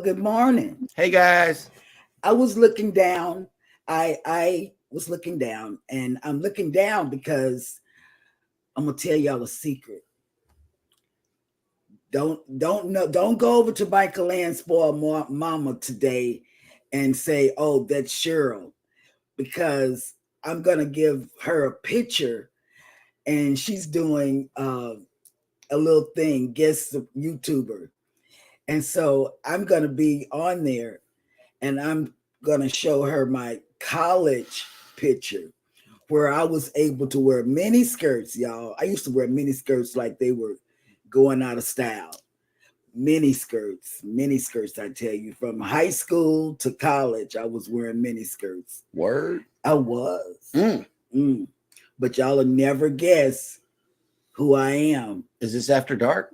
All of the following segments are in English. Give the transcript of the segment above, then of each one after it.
good morning. Hey guys. I was looking down. I was looking down, and I'm looking down because I'm gonna tell y'all a secret. Don't go over to Michael and spoil mama today and say, "Oh, that's Cheryl," because I'm gonna give her a picture, and she's doing a little thing, guest YouTuber, and so I'm gonna be on there, and I'm gonna show her my college picture where I was able to wear mini skirts, y'all. I used to wear mini skirts like they were going out of style. Mini skirts, I tell you, from high school to college, I was wearing mini skirts. Word. I was. But y'all will never guess who I am. Is this after dark?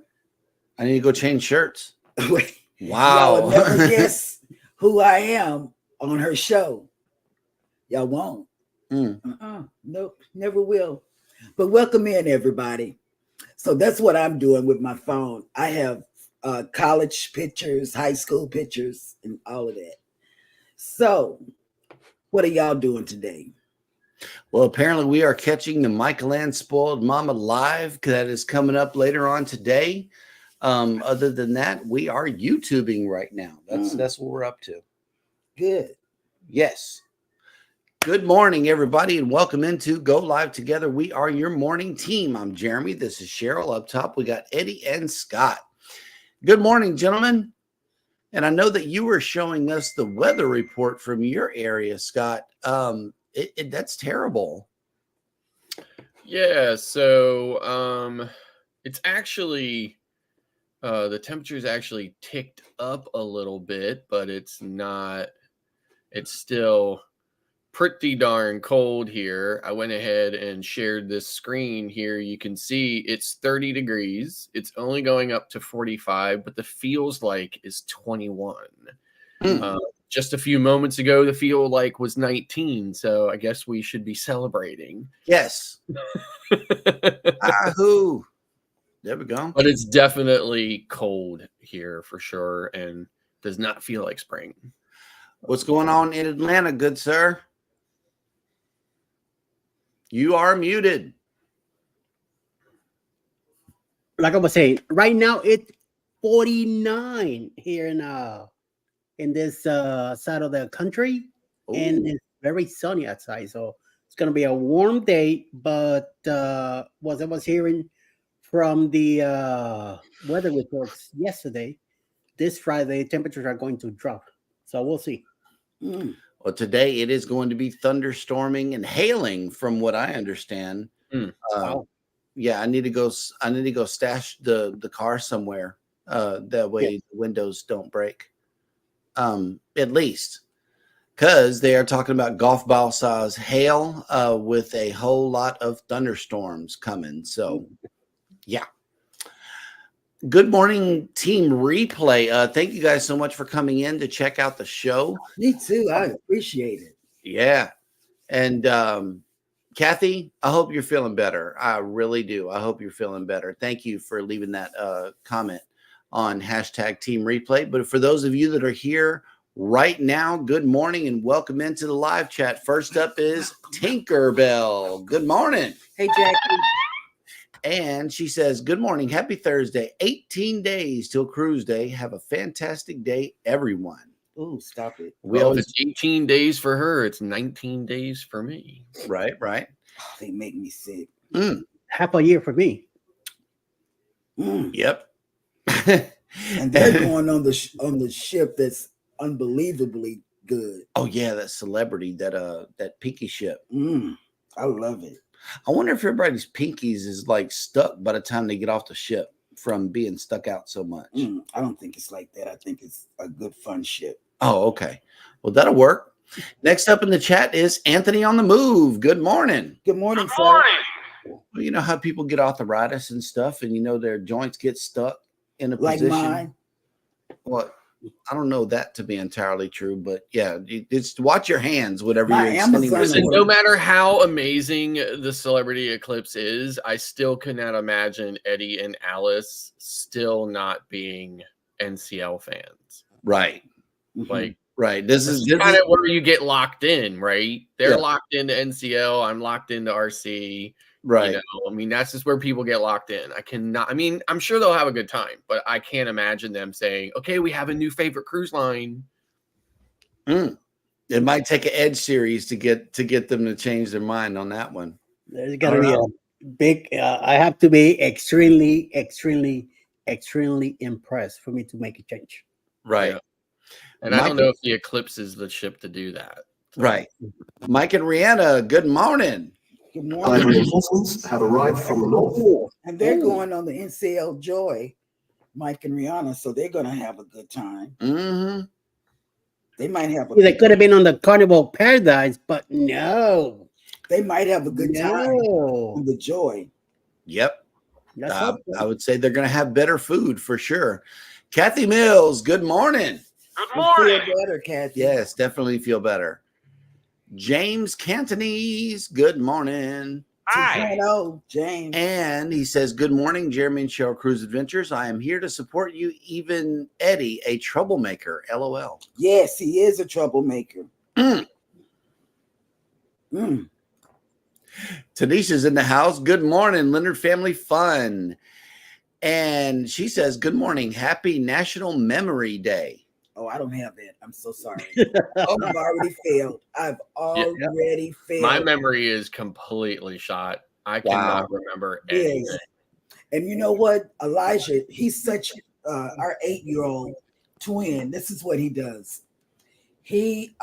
I need to go change shirts. Wow. Y'all Wow. will never guess who I am on her show. Y'all won't. Nope, never will. But welcome in, everybody. So that's what I'm doing with my phone. I have college pictures, high school pictures, and all of that. So what are y'all doing today? Well, apparently we are catching the Michael and Spoiled Mama live that is coming up later on today. Other than that, we are YouTubing right now. That's what we're up to. Good. Yes. Good morning, everybody, and welcome into Go Live Together. We are your morning team. I'm Jeremy. This is Cheryl. Up top, we got Eddie and Scott. Good morning, gentlemen. And I know that you were showing us the weather report from your area, Scott. That's terrible. Yeah, so it's actually the temperature's actually ticked up a little bit, but it's still pretty darn cold here. I went ahead and shared this screen here. You can see it's 30 degrees. It's only going up to 45, but the feels like is 21. Just a few moments ago, the feel like was 19. So I guess we should be celebrating. Yes. Ahoo. There we go. But it's definitely cold here for sure and does not feel like spring. What's going on in Atlanta, good sir? You are muted. Like I was saying, right now it's 49 here in this side of the country. Ooh. And it's very sunny outside, so it's gonna be a warm day. But what I was hearing from the weather reports yesterday, this Friday temperatures are going to drop, so we'll see. Well, today it is going to be thunderstorming and hailing, from what I understand. Wow. Yeah, I need to go stash the car somewhere. That way the windows don't break. At least, because they are talking about golf ball size hail with a whole lot of thunderstorms coming. So, yeah. Good morning, team replay. Thank you guys so much for coming in to check out the show. Me too. I appreciate it. Yeah. And Kathy, I hope you're feeling better. I really do. I hope you're feeling better. Thank you for leaving that comment on hashtag team replay. But for those of you that are here right now, good morning and welcome into the live chat. First up is Tinkerbell. Good morning. Hey, Jackie. And she says, good morning. Happy Thursday. 18 days till cruise day. Have a fantastic day, everyone. Oh, stop it. Well, if it's 18 days for her, it's 19 days for me. Right. Oh, they make me sick. Half a year for me. Yep. And they're going on the ship that's unbelievably good. Oh, yeah, that celebrity, that pinky ship. I love it. I wonder if everybody's pinkies is like stuck by the time they get off the ship from being stuck out so much. I don't think it's like that. I think it's a good fun ship. Oh, okay. Well, that'll work. Next up in the chat is Anthony on the Move. Good morning. Good morning, sir. Well, you know how people get arthritis and stuff, and you know their joints get stuck in a position. Like mine. Well, I don't know that to be entirely true, but yeah, it's watch your hands, whatever My you're extending. Listen, no matter how amazing the celebrity eclipse is, I still could not imagine Eddie and Alice still not being NCL fans. Right. Like, Right. This is kind of where you get locked in, right? They're Yeah. locked into NCL. I'm locked into RC. right. You know, I mean, that's just where people get locked in. I mean, I'm sure they'll have a good time, but I can't imagine them saying, okay, we have a new favorite cruise line. It might take an Edge series to get them to change their mind on that one. There's got to be a big. I have to be extremely impressed for me to make a change. Right. Yeah. And I don't know if the Eclipse is the ship to do that. So. Right. Mike and Rihanna, good morning. Good morning. Reinforcements have arrived from the north. And they're going on the NCL Joy, Mike and Rihanna, so they're going to have a good time. Mm-hmm. They might have a They could have been on the Carnival Paradise, but no. They might have a good time on the Joy. Yep. I would say they're going to have better food for sure. Kathy Mills, good morning. Good morning. Feel better, Kathy. Yes, definitely feel better. James Cantonese, good morning. Hi. Hello, James. And he says, good morning, Jeremy and Sheryl Cruise Adventures. I am here to support you, even Eddie, a troublemaker. LOL. Yes, he is a troublemaker. Tanisha's in the house. Good morning, Leonard Family Fun. And she says, good morning. Happy National Memory Day. Oh, I don't have that. I'm so sorry. I've already failed. I've already failed. My memory is completely shot. I cannot remember anything. Yes. And you know what? Elijah, he's such our 8-year-old twin. This is what he does. He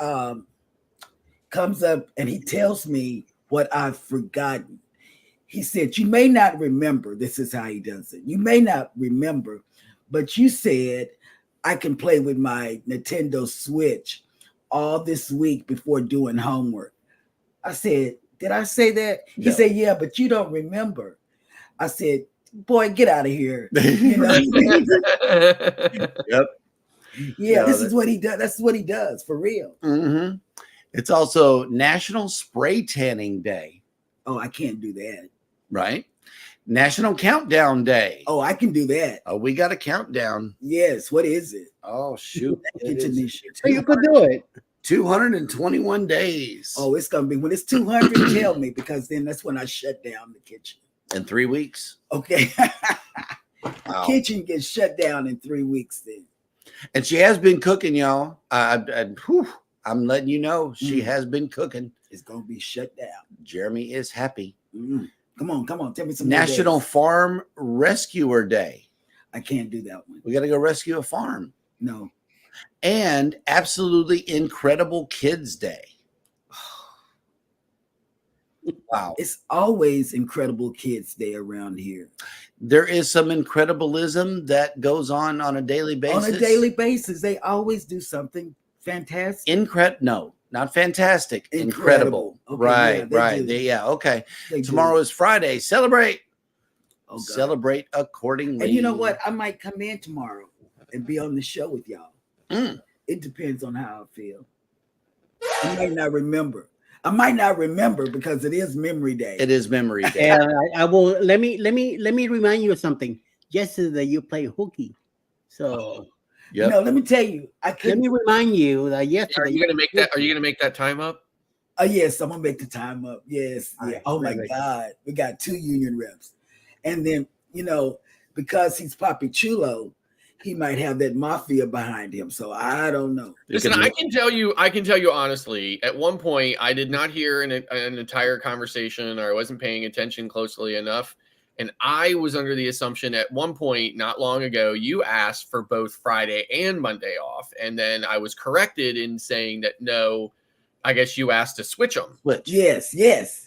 comes up and he tells me what I've forgotten. He said, you may not remember. This is how he does it. You may not remember, but you said, I can play with my Nintendo Switch all this week before doing homework. I said, did I say that? He No. said, yeah, but you don't remember. I said, boy, get out of here. You know? Yep. Yeah, this is what he does. That's what he does for real. Mm-hmm. It's also National Spray Tanning Day. Oh, I can't do that. Right? National Countdown Day. Oh, I can do that. Oh, we got a countdown. Yes. What is it? Oh, shoot. Thank you, Tanisha. You could do it. 221 days. Oh, it's going to be when it's 200, tell me, because then that's when I shut down the kitchen. In 3 weeks. Okay. Wow. Kitchen gets shut down in 3 weeks then. And she has been cooking, y'all. I'm letting you know she has been cooking. It's going to be shut down. Jeremy is happy. Come on. Tell me some National more days. Farm Rescuer Day. I can't do that one. We got to go rescue a farm. No. And Absolutely Incredible Kids Day. Wow. It's always Incredible Kids Day around here. There is some incredibilism that goes on a daily basis. On a daily basis, they always do something fantastic. No, not fantastic. Incredible. Okay, right. yeah, Okay. They Tomorrow do. is Friday. Celebrate. Oh, God. Celebrate accordingly. And you know what? I might come in tomorrow and be on the show with y'all. It depends on how I feel. I might not remember because it is Memory Day. It is Memory Day. And I will let me remind you of something. Yesterday you played hooky. So Yep. You know, let me tell you, let me remind you that yesterday. Are you gonna make that? Are you gonna make that time up? Yes, I'm gonna make the time up. Yes. Yeah. Right, Oh my right. God. We got 2 union reps. And then, you know, because he's Papi Chulo, he might have that mafia behind him. So I don't know. Listen, I can tell you honestly, at one point I did not hear an entire conversation, or I wasn't paying attention closely enough. And I was under the assumption at one point, not long ago, you asked for both Friday and Monday off. And then I was corrected in saying that, no, I guess you asked to switch them. Yes.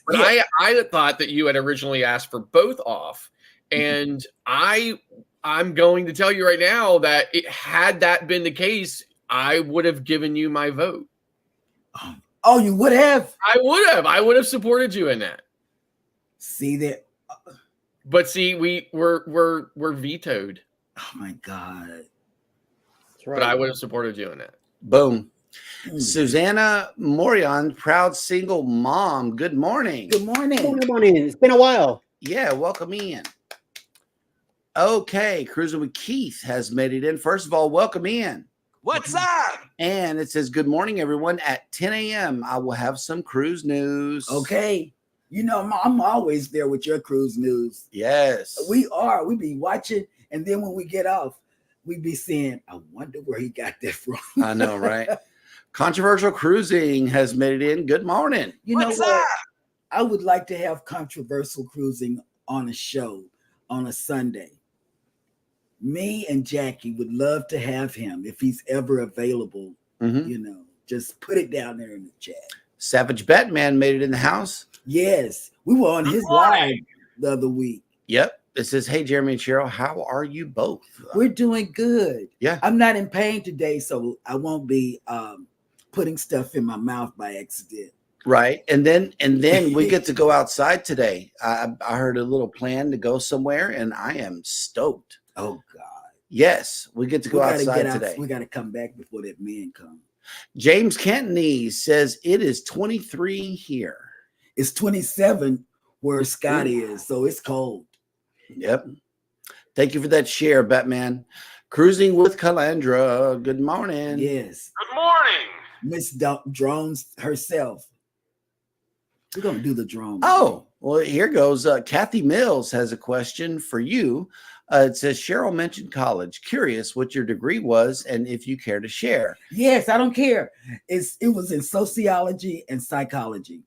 But yes. I thought that you had originally asked for both off. And I'm going to tell you right now that had that been the case, I would have given you my vote. Oh, you would have? I would have supported you in that. See that? But see, we're vetoed. Oh my God. That's right. But I would have supported you in that. Boom. Susanna Morion, proud single mom. Good morning. Good morning. Good morning. It's been a while. Yeah, welcome in. Okay, Cruising with Keith has made it in. First of all, welcome in. What's up? And it says, good morning, everyone. At 10 a.m., I will have some cruise news. Okay. You know, I'm always there with your cruise news. Yes. We be watching, and then when we get off, we be saying, I wonder where he got that from. I know, right? Controversial Cruising has made it in. Good morning. You know What's what? up? I would like to have Controversial Cruising on a show on a Sunday. Me and Jackie would love to have him if he's ever available. Mhm. You know, just put it down there in the chat. Savage Batman made it in the house. Yes, we were on Good his morning. live the other week. Yep. It says, hey, Jeremy and Cheryl, how are you both? We're doing good. Yeah. I'm not in pain today, so I won't be putting stuff in my mouth by accident. Right. And then we get to go outside today. I heard a little plan to go somewhere, and I am stoked. Oh God. Yes, we get to go outside today. We got to come back before that man comes. James Cantonese says it is 23 here. It's 27 where Scott is, so it's cold. Yep. Thank you for that share, Batman. Cruising with Calandra. Good morning. Yes. Good morning. Miss Drones herself. We're going to do the drone. Oh, well, here goes. Kathy Mills has a question for you. It says, Cheryl mentioned college. Curious what your degree was and if you care to share. Yes, I don't care. It was in sociology and psychology.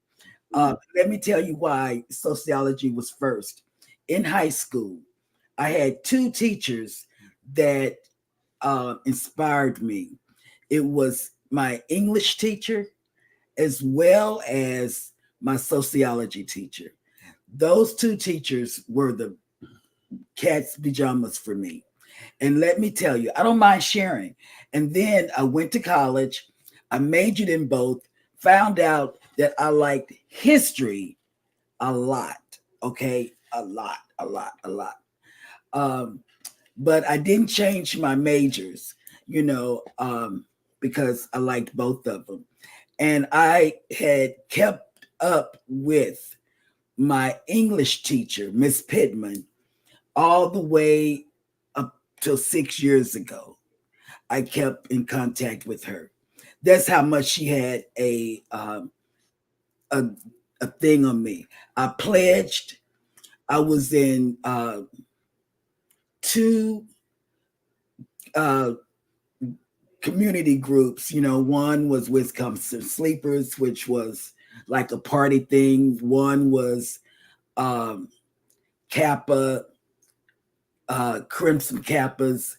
Let me tell you why sociology was first. In high school, I had two teachers that inspired me. It was my English teacher as well as my sociology teacher. Those two teachers were the cat's pajamas for me. And let me tell you, I don't mind sharing. And then I went to college. I majored in both, found out that I liked history a lot. Okay, a lot. But I didn't change my majors, because I liked both of them. And I had kept up with my English teacher, Miss Pittman, all the way up till 6 years ago. I kept in contact with her. That's how much she had a thing on me. I pledged. I was in two community groups. One was Wisconsin Sleepers, which was like a party thing. One was Kappa, Crimson Kappas,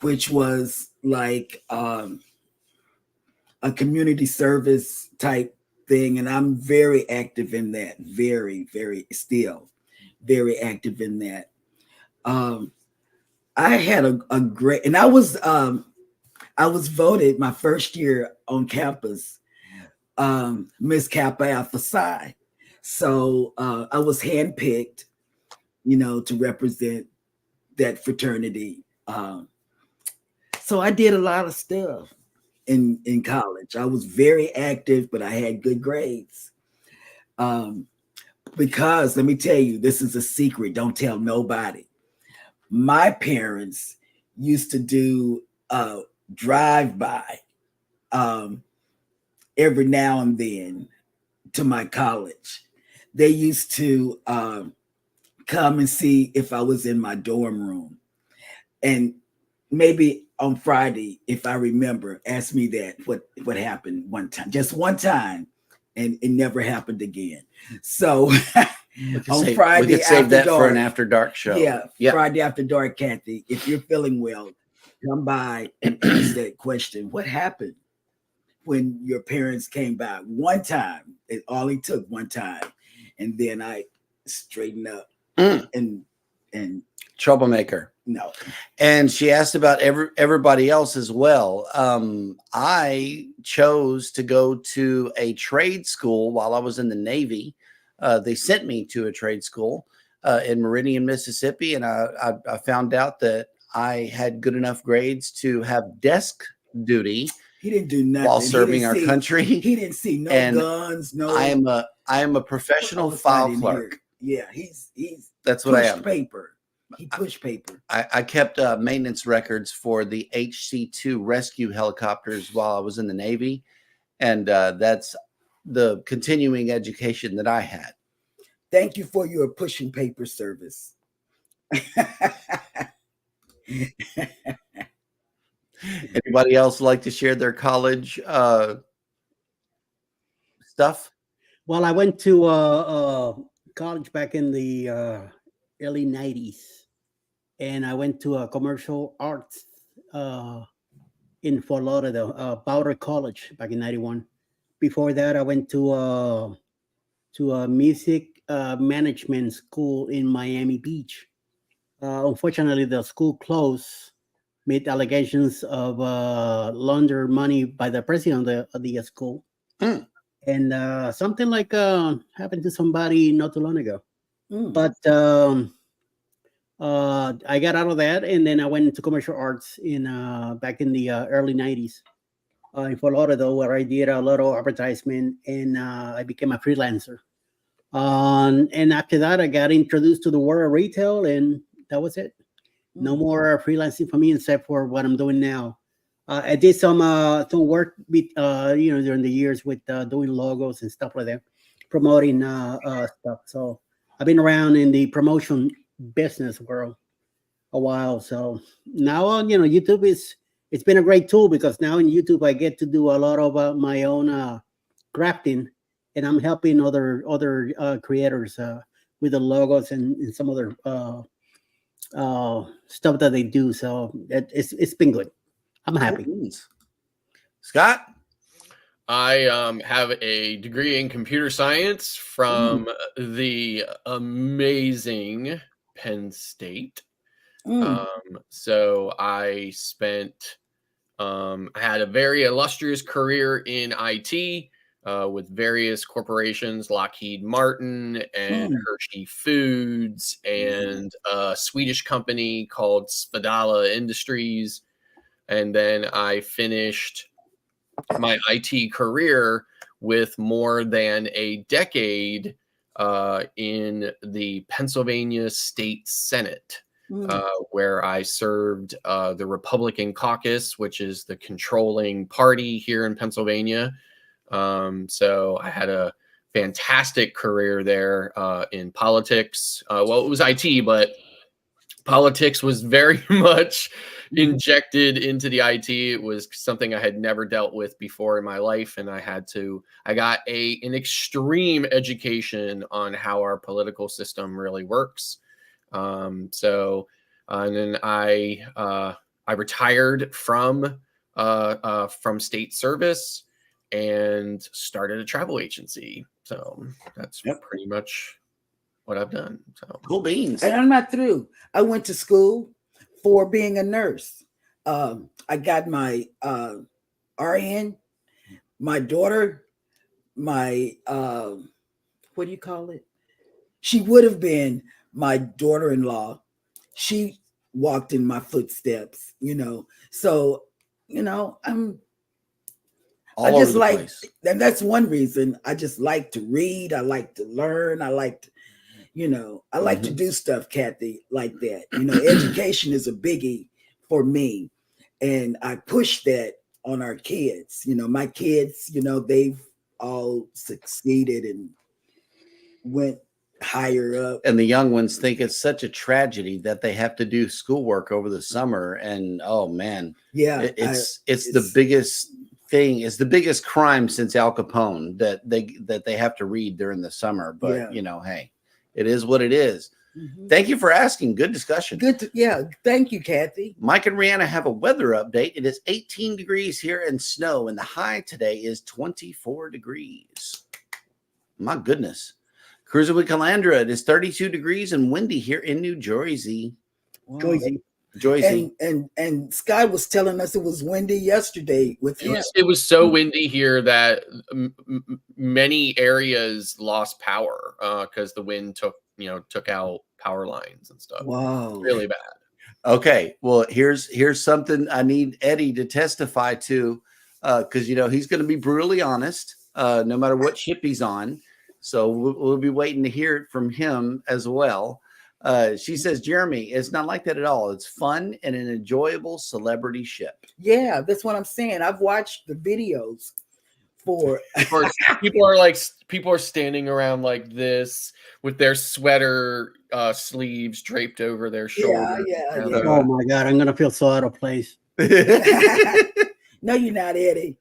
which was like a community service type thing. And I'm very active in that, very, very still very active in that. I had a great, and I was voted my first year on campus, Miss Kappa Alpha Psi. So I was handpicked, to represent that fraternity. So I did a lot of stuff in college. I was very active, but I had good grades. Because let me tell you, this is a secret. Don't tell nobody. My parents used to do drive-by every now and then to my college. They used to come and see if I was in my dorm room. And maybe on Friday, if I remember, ask me that what happened one time, just one time, and it never happened again. So on Friday, we could save that dark, for an after dark show. Yeah, Friday after dark, Kathy. If you're feeling well, come by and ask that question. What happened when your parents came by? One time, it only took one time, and then I straightened up and troublemaker. No. And she asked about everybody else as well. I chose to go to a trade school while I was in the Navy. They sent me to a trade school in Meridian, Mississippi, and I found out that I had good enough grades to have desk duty. He didn't do nothing while serving our country. He didn't see no guns. No, I am a professional file clerk. Yeah, he's that's what I am. Paper. He pushed paper. I kept maintenance records for the HC-2 rescue helicopters while I was in the Navy, and that's the continuing education that I had. Thank you for your pushing paper service. Anybody else like to share their college stuff? Well, I went to college back in the early 90s, and I went to a commercial arts in Fort Lauderdale, Bowder College back in 91. Before that, I went to a music management school in Miami Beach. Unfortunately, the school closed, made allegations of launder money by the president of the school. Mm. And something like happened to somebody not too long ago. But I got out of that, and then I went into commercial arts in back in the early 90s in Fort Lauderdale, where I did a lot of advertisement, and I became a freelancer. And after that, I got introduced to the world of retail, and that was it. No more freelancing for me, except for what I'm doing now. I did some work with during the years with doing logos and stuff like that, promoting stuff. So I've been around in the promotion business world a while. So now on YouTube it's been a great tool, because now in YouTube I get to do a lot of my own crafting, and I'm helping other creators with the logos and some other stuff that they do. So it's been good. I'm happy. Scott? I have a degree in computer science from the amazing Penn State. So I spent, I had a very illustrious career in IT with various corporations, Lockheed Martin and Hershey Foods, and a Swedish company called Svedala Industries. And then I finished my IT career with more than a decade in the Pennsylvania State Senate, where I served the Republican caucus, which is the controlling party here in Pennsylvania. So I had a fantastic career there in politics. Well, it was IT, but politics was very much injected into the IT. It was something I had never dealt with before in my life, and I got an extreme education on how our political system really works. And then I retired from state service and started a travel agency. So that's pretty much what I've done. So cool beans. And I'm not through. I went to school for being a nurse. I got my RN, my daughter, my what do you call it? She would have been my daughter-in-law. She walked in my footsteps, So, I just like, and that's one reason I just like to read. I like to learn. I like to, I like to do stuff, Kathy, like that. Education is a biggie for me. And I push that on our kids. My kids, they've all succeeded and went higher up. And the young ones think it's such a tragedy that they have to do schoolwork over the summer. And oh man, yeah, it's the biggest thing. It's the biggest crime since Al Capone that they have to read during the summer. But hey, it is what it is. Thank you for asking. Good discussion. Thank you, Kathy. Mike and Rihanna have a weather update. It is 18 degrees here and snow, and the high today is 24 degrees. My goodness. Cruising with Calandra, it is 32 degrees and windy here in New Jersey. Wow. Joycey. And Sky was telling us it was windy yesterday with him. It was so windy here that many areas lost power because the wind took out power lines and stuff. Wow, really bad. Okay, well here's something I need Eddie to testify to, because he's going to be brutally honest, no matter what ship he's on. So we'll be waiting to hear it from him as well. She says, Jeremy, it's not like that at all. It's fun and an enjoyable celebrity ship. Yeah, that's what I'm saying. I've watched the videos for people are standing around like this with their sweater sleeves draped over their shoulders. Yeah. Oh my God, I'm gonna feel so out of place. No, you're not, Eddie.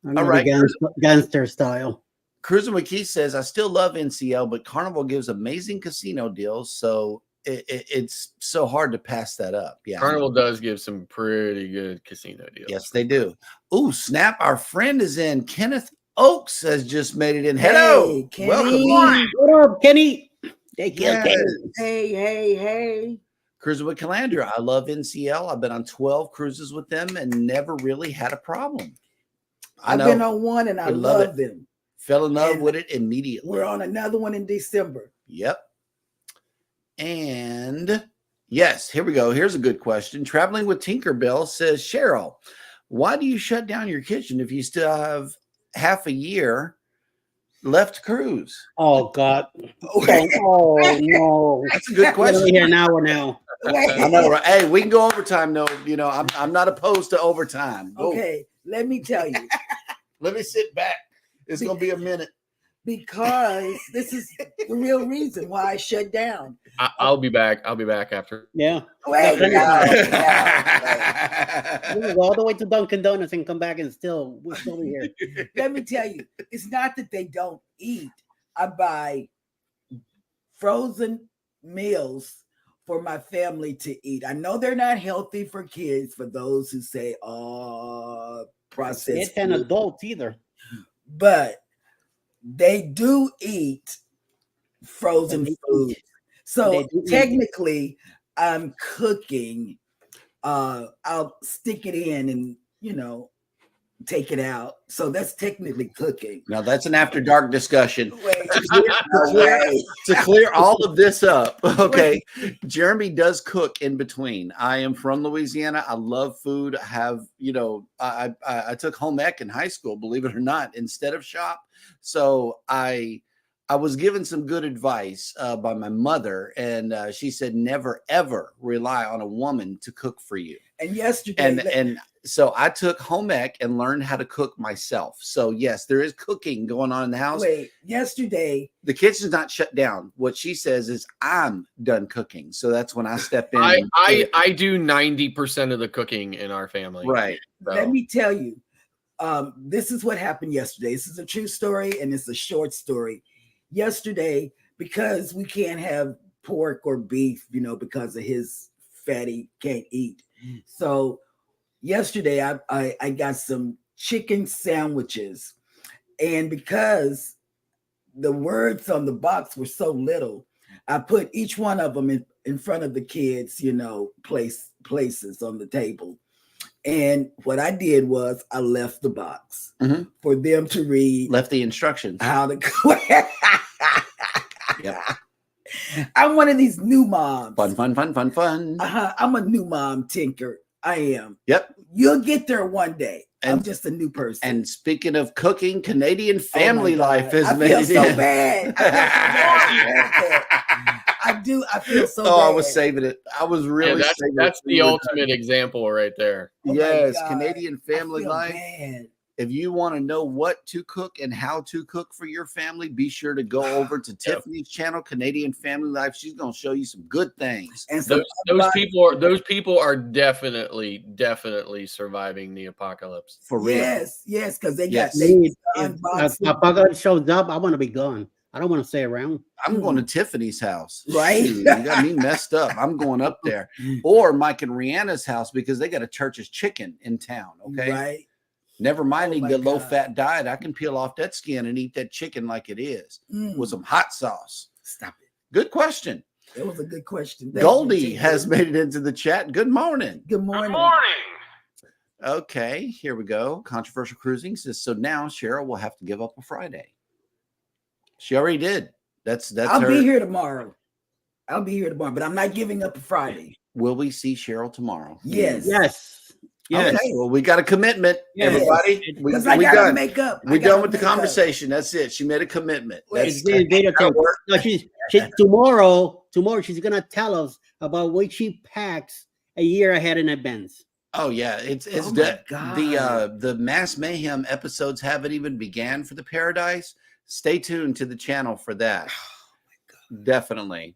I'm All gonna be right. gangster style. Cruiser McKee says, I still love NCL, but Carnival gives amazing casino deals, so it's so hard to pass that up. Yeah, Carnival does give some pretty good casino deals. Yes, they do. Ooh, snap! Our friend is in. Kenneth Oaks has just made it in. Hello, Kenny. welcome. What up, Kenny? Yes. Hey. Cruising with Calandra. I love NCL. I've been on 12 cruises with them and never really had a problem. I've been on one and I love love them. Fell in love And with it immediately. We're on another one in December. Yep. And yes, here we go. Here's a good question. Traveling with Tinkerbell says, Cheryl, why do you shut down your kitchen if you still have half a year left to cruise? Oh God. Oh no. That's a good question. Here now or now. I know, right? Hey, we can go overtime. No, you know, I'm not opposed to overtime. Go. Okay, let me tell you. Let me sit back. It's gonna be a minute. Because this is the real reason why I shut down. I'll be back. I'll be back after. Yeah. Wait, We'll Let go all the way to Dunkin' Donuts and come back and we're still here. Let me tell you, it's not that they don't eat. I buy frozen meals for my family to eat. I know they're not healthy for kids, for those who say, oh, processed It's an food. adult either. But they do eat frozen food. So technically, I'm cooking. I'll stick it in and, take it out. So that's technically cooking. Now that's an after dark discussion. Wait, To clear all of this up, okay. Jeremy does cook in between. I am from Louisiana. I love food. I have, I took home ec in high school, believe it or not, instead of shop. So I was given some good advice by my mother, and she said, never, ever rely on a woman to cook for you. And yesterday, And so I took home ec and learned how to cook myself. So yes, there is cooking going on in the house. Yesterday, The kitchen's not shut down. What she says is I'm done cooking. So that's when I step in. I do 90% of the cooking in our family. Right. So. let me tell you, this is what happened yesterday. This is a true story, and it's a short story. Yesterday, because we can't have pork or beef, because of his fatty can't eat. So yesterday I got some chicken sandwiches, and because the words on the box were so little, I put each one of them in front of the kids, places on the table. And what I did was I left the box for them to read. Left the instructions. How to cook. Yep. I'm one of these new moms. Fun. I'm a new mom, Tinker. I am. Yep. You'll get there one day. I'm And- just a new person. And speaking of cooking, Canadian Family Oh my Life God. is I feel so bad. I do. I feel so bad. I was saving it. I was really saving that's it. the ultimate example right there. Oh my Yes, God. Canadian I Family feel Life. bad. If you want to know what to cook and how to cook for your family, be sure to go over to Tiffany's channel, Canadian Family Life. She's going to show you some good things. And so Those people are definitely surviving the apocalypse. For real. Yes, because they Yes. got they If unboxed. Papa shows up, I want to be gone. I don't want to stay around. I'm going to Tiffany's house. Right? Shoot, you got me messed up. I'm going up there. Or Mike and Rihanna's house because they got a Church's chicken in town. Okay. Right. Never mind Oh eating my the God. low fat diet. I can peel off that skin and eat that chicken like it is with some hot sauce. Stop it. Good question. It was a good question. Thank you, Goldie Tinker. has made it into the chat. Good morning. Good morning. Okay, here we go. Controversial cruising says, so now Cheryl will have to give up a Friday. She already did. That's I'll her. be here tomorrow. But I'm not giving up a Friday. Will we see Cheryl tomorrow? Yes. Yes. Yes. Okay, well, we got a commitment, Yes. everybody. We Because I gotta done. make up. We're done with the conversation. That's it. She made a commitment. Wait, That's It's videotape. work. No, she tomorrow tomorrow she's gonna tell us about what she packs a year ahead in advance. Oh yeah, it's Oh my God. the Mass Mayhem episodes haven't even began for the Paradise. Stay tuned to the channel for that. Definitely.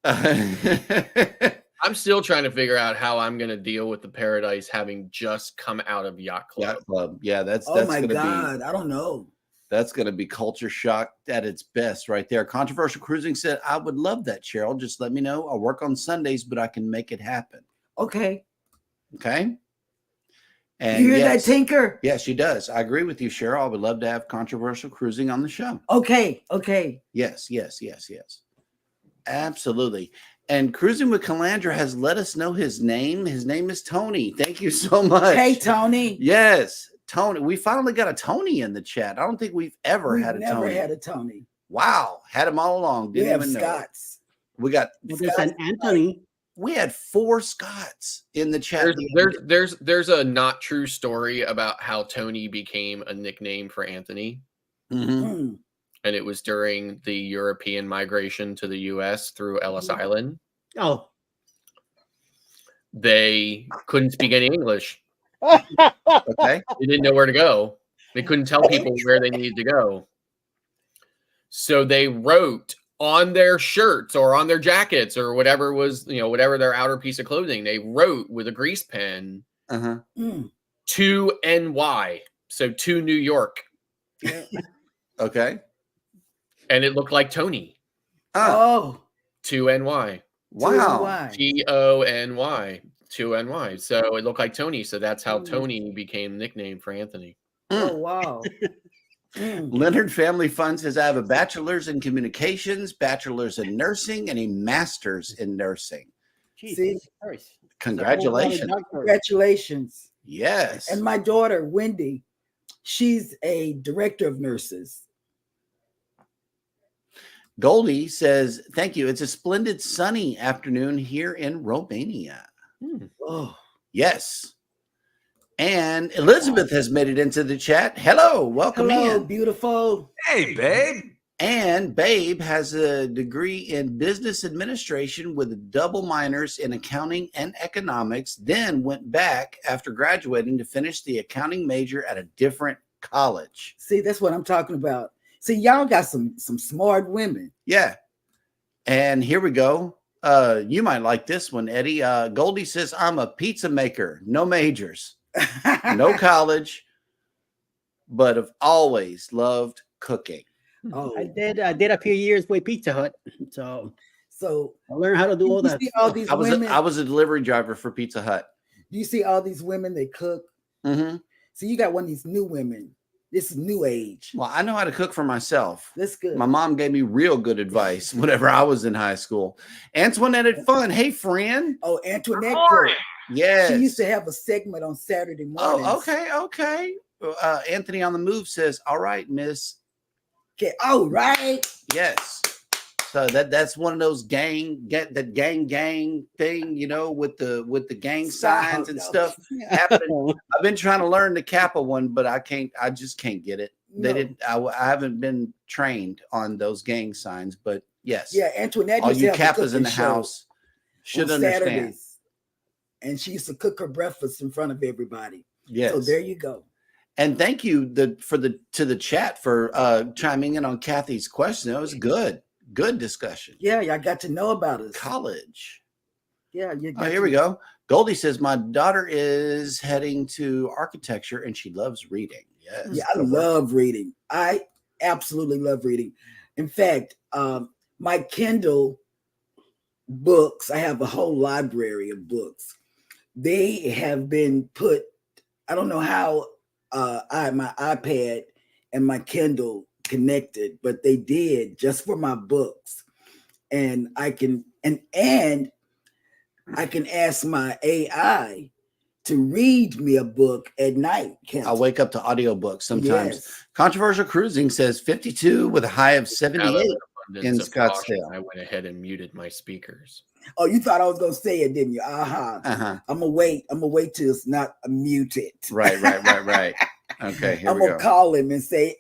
I'm still trying to figure out how I'm going to deal with the Paradise having just come out of Yacht Club. Yacht Club. Yeah, that's Oh my gonna God. I don't know. that's gonna be culture shock at its best right there. Controversial Cruising said, I would love that, Cheryl. Just let me know. I work on Sundays, but I can make it happen. Okay. Okay. You And hear yes, that, Tinker? yes, she does. I agree with you, Cheryl. I would love to have Controversial Cruising on the show. Okay. Okay. Yes. Absolutely. And Cruising with Calandra has let us know his name. His name is Tony. Thank you so much. Hey, Tony. Yes, Tony. We finally got a Tony in the chat. I don't think we've ever We've had a never Tony. had a Tony. Wow. Had him all along. We Didn't have even know. Scots. We got Well, there's an Anthony. we had 4 Scots in the chat. There's a not true story about how Tony became a nickname for Anthony. Mhm. Mm. And it was during the European migration to the US through Ellis Island. Oh, They couldn't speak any English. Okay. They didn't know where to go. They couldn't tell people where they needed to go. So they wrote on their shirts or on their jackets or whatever was, whatever their outer piece of clothing, they wrote with a grease pen Uh-huh. Mm. to NY. So to New York. Okay. And it looked like Tony. Oh. To NY. Wow. Why? TONY. To NY. So it looked like Tony. So that's how Tony became nickname for Anthony. Oh, wow. Mm. Leonard Family Fun says, I have a bachelor's in communications, bachelor's in nursing, and a master's in nursing. Jesus Christ. Congratulations. Congratulations. Yes. And my daughter, Wendy, she's a director of nurses. Goldie says, thank you. It's a splendid sunny afternoon here in Romania. Oh. Yes. And Elizabeth has made it into the chat. Hello. Welcome Hello, in. beautiful. Hey, babe. And Babe has a degree in business administration with double minors in accounting and economics, then went back after graduating to finish the accounting major at a different college. See, that's what I'm talking about. See, y'all got some smart women. Yeah. And here we go. You might like this one, Eddie. Goldie says, I'm a pizza maker, no majors, no college, but have always loved cooking. Oh, I did a few years with Pizza Hut, so I learned how to do all you that. see all these women. I was a delivery driver for Pizza Hut. You see all these women that cook. Mm-hmm. So you got one of these new women. This is new age. Well, I know how to cook for myself. That's good. My mom gave me real good advice whenever I was in high school. Antoinette had fun. Hey, friend. Oh, Antoinette. Yes. She used to have a segment on Saturday mornings. Oh, okay. Anthony on the Move says, all right, miss. Okay. Oh, right. Yes. So that's one of those gang thing, with the gang signs and stuff happening. I've been trying to learn the Kappa one, but I just can't get it. They didn't. I haven't been trained on those gang signs, but yes. Yeah, Antoinette. All used to you have a Kappas in cooking the show house should on understand. Saturdays. And she used to cook her breakfast in front of everybody. Yes. So there you go. And thank you to the chat for chiming in on Kathy's question. That was good. Good discussion. Yeah, y'all got to know about us. College. Yeah, you got Here we go. Goldie says, my daughter is heading to architecture and she loves reading. Yes. Yeah, I love reading. I absolutely love reading. In fact, my Kindle books, I have a whole library of books. They have been put, I don't know how my iPad and my Kindle connected, but they did just for my books. And I can I can ask my AI to read me a book at night. I'll wake up to audiobooks sometimes. Yes. Controversial Cruising says 52 with a high of 78 in Scottsdale. I went ahead and muted my speakers. Oh, you thought I was gonna say it, didn't you? I'm gonna wait till it's not muted. Right. Okay, here I'm we gonna go. call him and say,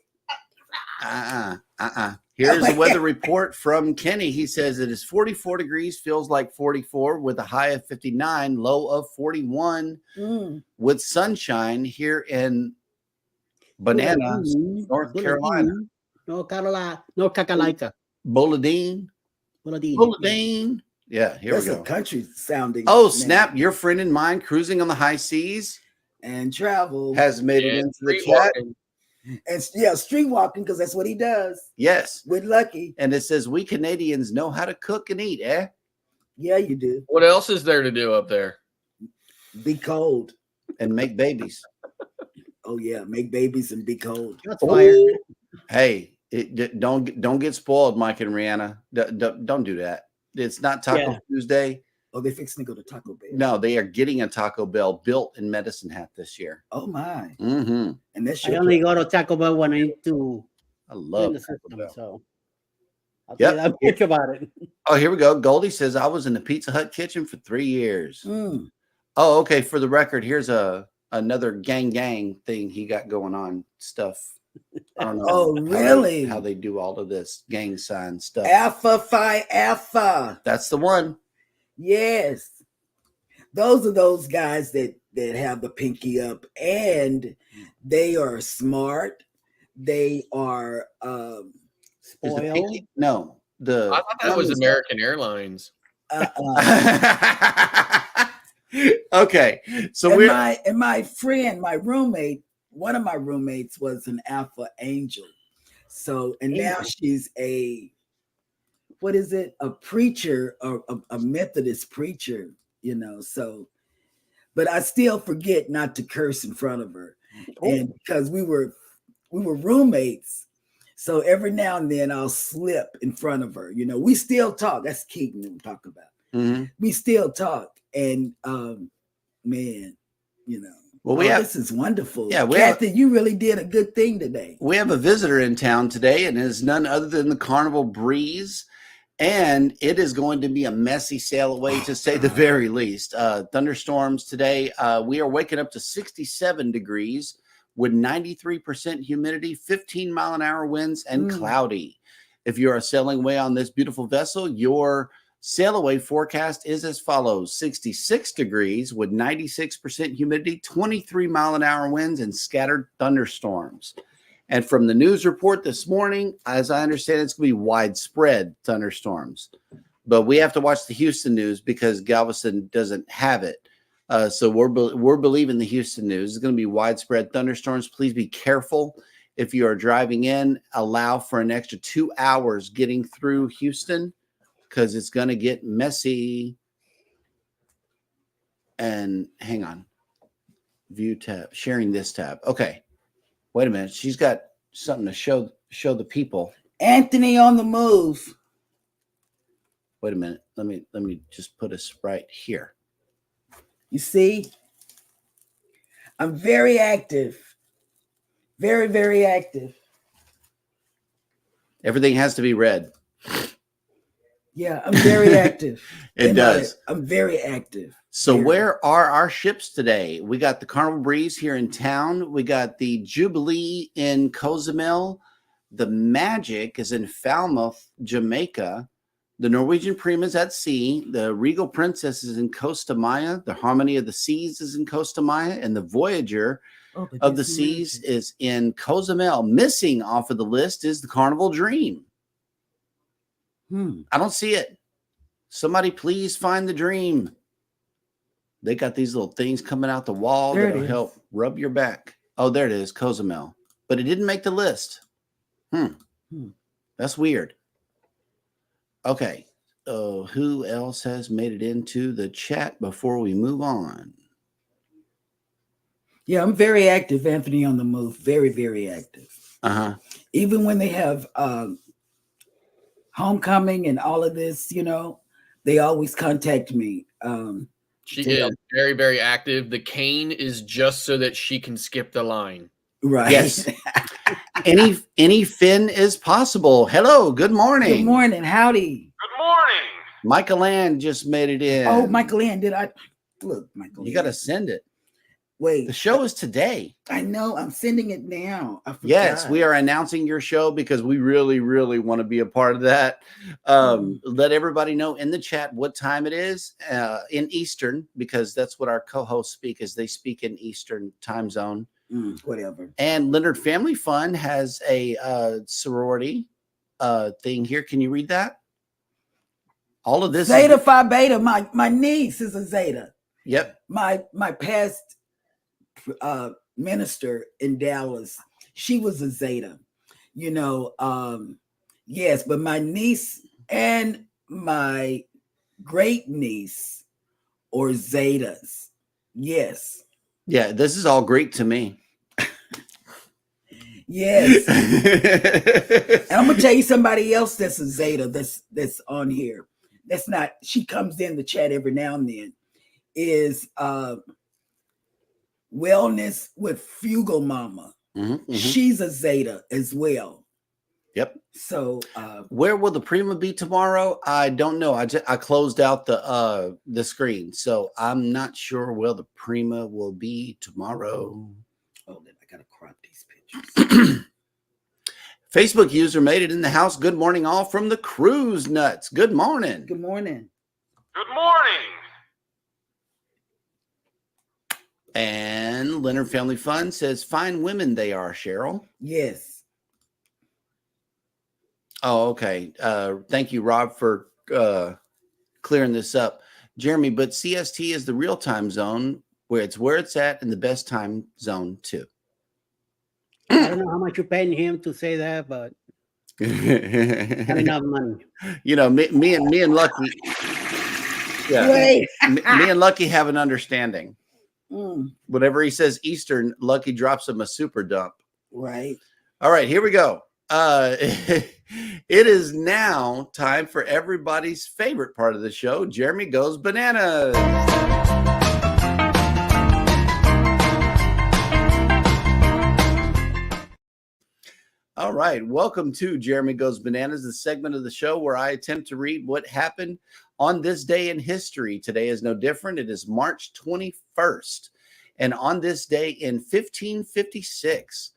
Here Here's a weather report from Kenny. He says it is 44 degrees, feels like 44 with a high of 59, low of 41 with sunshine here in Banana, North Carolina. North Carolina. Bulladine. Yeah, here That's we a go. country sounding. Oh, name. snap. Your friend and mine cruising on the high seas And travel. has made it into the street chat. walking. And yeah, street walking, because that's what he does. Yes. With Lucky. And it says, we Canadians know how to cook and eat, eh? Yeah, you do. What else is there to do up there? Be cold. And make babies. Oh yeah, make babies and be cold. That's fire. Hey, don't get spoiled, Mike and Rihanna. Don't do that. It's not Taco Tuesday. Oh, they're fixing to go to Taco Bell. No, they are getting a Taco Bell built in Medicine Hat this year. Oh my. Mm-hmm. And that's I only go to Taco Bell when I need to I clean love the Taco system, Bell. so I'll tell you that much about it. Oh, here we go. Goldie says, I was in the Pizza Hut kitchen for 3 years. Mm. Oh, okay. For the record, here's another gang thing he got going on stuff. I don't know. Oh, really? How they do all of this gang sign stuff. Alpha Phi Alpha. That's the one. Yes. Those are those guys that have the pinky up, and they are smart. They are Is the Spoiled. pinky- No. I thought that was American Airlines. Okay. So and my friend, my roommate, one of my roommates was an Alpha Angel. So, and now she's a preacher, or a Methodist preacher, so, but I still forget not to curse in front of her. And because we were roommates, so every now and then I'll slip in front of her. We still talk. That's Keaton I'm talking about. Mm-hmm. We still talk, and man, Well, this is wonderful. Yeah, Kathy, you really did a good thing today. We have a visitor in town today, and it is none other than the Carnival Breeze. And it is going to be a messy sail away, to say the very least. Thunderstorms today. We are waking up to 67 degrees with 93% humidity, 15-mile-an-hour winds, and cloudy. If you are sailing away on this beautiful vessel, your sail away forecast is as follows: 66 degrees with 96% humidity, 23-mile-an-hour winds, and scattered thunderstorms. And from the news report this morning, as I understand, it's going to be widespread thunderstorms. But we have to watch the Houston news because Galveston doesn't have it. So we're believing the Houston news. It's going to be widespread thunderstorms. Please be careful. If you are driving in, allow for an extra 2 hours getting through Houston, because it's going to get messy. And hang on. View tab, sharing this tab. Okay. Wait a minute. She's got something to show the people. Anthony on the move. Wait a minute. Let me just put us right here. You see? I'm very active. Very, very active. Everything has to be read. Yeah, I'm very active. It does. I'm very active. So where are our ships today? We got the Carnival Breeze here in town. We got the Jubilee in Cozumel. The Magic is in Falmouth, Jamaica. The Norwegian Prima is at sea. The Regal Princess is in Costa Maya. The Harmony of the Seas is in Costa Maya. And the Voyager of the Seas is in Cozumel. Missing off of the list is the Carnival Dream. I don't see it. Somebody please find the Dream. They got these little things coming out the wall that'll help rub your back. Oh, there it is, Cozumel. But it didn't make the list. That's weird. Okay. Who else has made it into the chat before we move on? Yeah, I'm very active, Anthony on the move. Very, very active. Even when they have homecoming and all of this, they always contact me. She is very, very active. The cane is just so that she can skip the line. Right. Yes. Any fin is possible. Hello. Good morning. Good morning. Howdy. Good morning. Michael Ann just made it in. Oh, Michael Ann, did I look? Michael, You got to send it. Wait, The show is today. I know. I'm sending it now. I forgot. Yes, we are announcing your show because we really, really want to be a part of that. Let everybody know in the chat what time it is in Eastern, because that's what our co-hosts speak, as they speak in Eastern time zone. Whatever. And Leonard Family Fun has a sorority thing here. Can you read that? All of this Zeta Phi Beta. My niece is a Zeta. Yep. My past minister in Dallas, she was a Zeta. You know, yes, but my niece and my great niece are Zetas. Yes. Yeah, this is all Greek to me. Yes. And I'm gonna tell you somebody else that's a Zeta that's on here. That's not, she comes in the chat every now and then, is Wellness with Fugal Mama. She's a Zeta as well. Yep. So where will the Prima be tomorrow? I don't know. I closed out the screen, so I'm not sure where the Prima will be tomorrow. Oh, then I gotta crop these pictures. Facebook user made it in the house. Good morning, all from the Cruise Nuts. Good morning. Good morning. Good morning. And Leonard Family Fun says, fine women they are, Cheryl. Yes. Oh, okay. Thank you, Rob, for clearing this up. Jeremy, but CST is the real time zone where it's at in the best time zone too. I don't know how much you're paying him to say that, but not enough money. You know, me and Lucky. Yeah, Wait. me and Lucky have an understanding. Mm, Whenever he says Eastern, Lucky drops him a super dump. right. All right, here we go. It is now time for everybody's favorite part of the show. Jeremy Goes Bananas. All right, welcome to Jeremy Goes Bananas, the segment of the show where I attempt to read what happened on this day in history. Today is no different. It is March 21st. And on this day in 1556,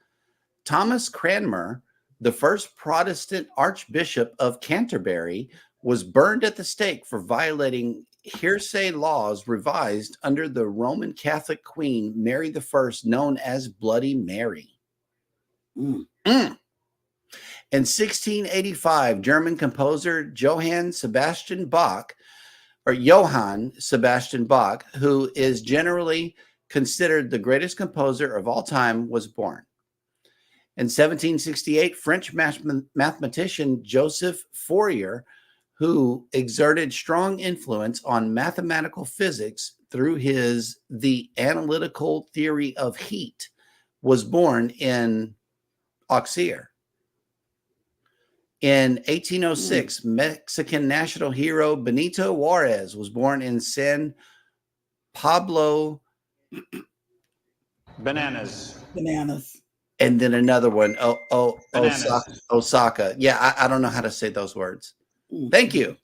Thomas Cranmer, the first Protestant Archbishop of Canterbury, was burned at the stake for violating hearsay laws revised under the Roman Catholic Queen Mary I, known as Bloody Mary. In 1685, German composer Johann Sebastian Bach, who is generally considered the greatest composer of all time, was born. In 1768, French mathematician Joseph Fourier, who exerted strong influence on mathematical physics through The Analytical Theory of Heat, was born in Auxerre. In 1806, Mexican national hero Benito Juarez was born in San Pablo. Bananas. And then another one, Bananas. Osaka. Yeah, I don't know how to say those words. Thank you.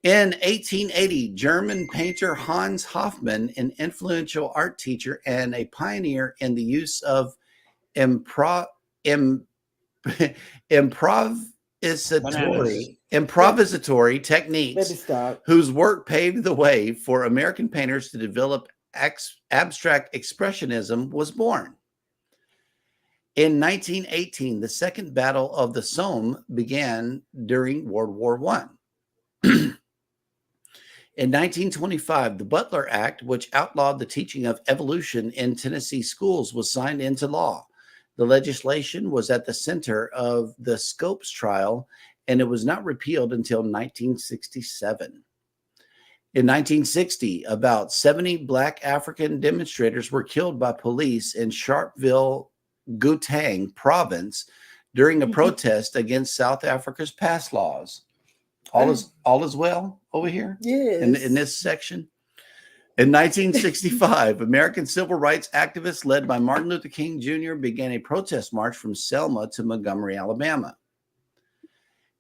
In 1880, German painter Hans Hofmann, an influential art teacher and a pioneer in the use of improvisatory techniques, whose work paved the way for American painters to develop abstract expressionism, was born. In 1918, the Second Battle of the Somme began during World War I. In 1925, the Butler Act, which outlawed the teaching of evolution in Tennessee schools, was signed into law. The legislation was at the center of the Scopes trial, and it was not repealed until 1967. In 1960, about 70 Black African demonstrators were killed by police in Sharpeville, Gauteng province during a protest against South Africa's past laws. All is well over here? Yes. In this section. In 1965, American civil rights activists led by Martin Luther King Jr. began a protest march from Selma to Montgomery, Alabama.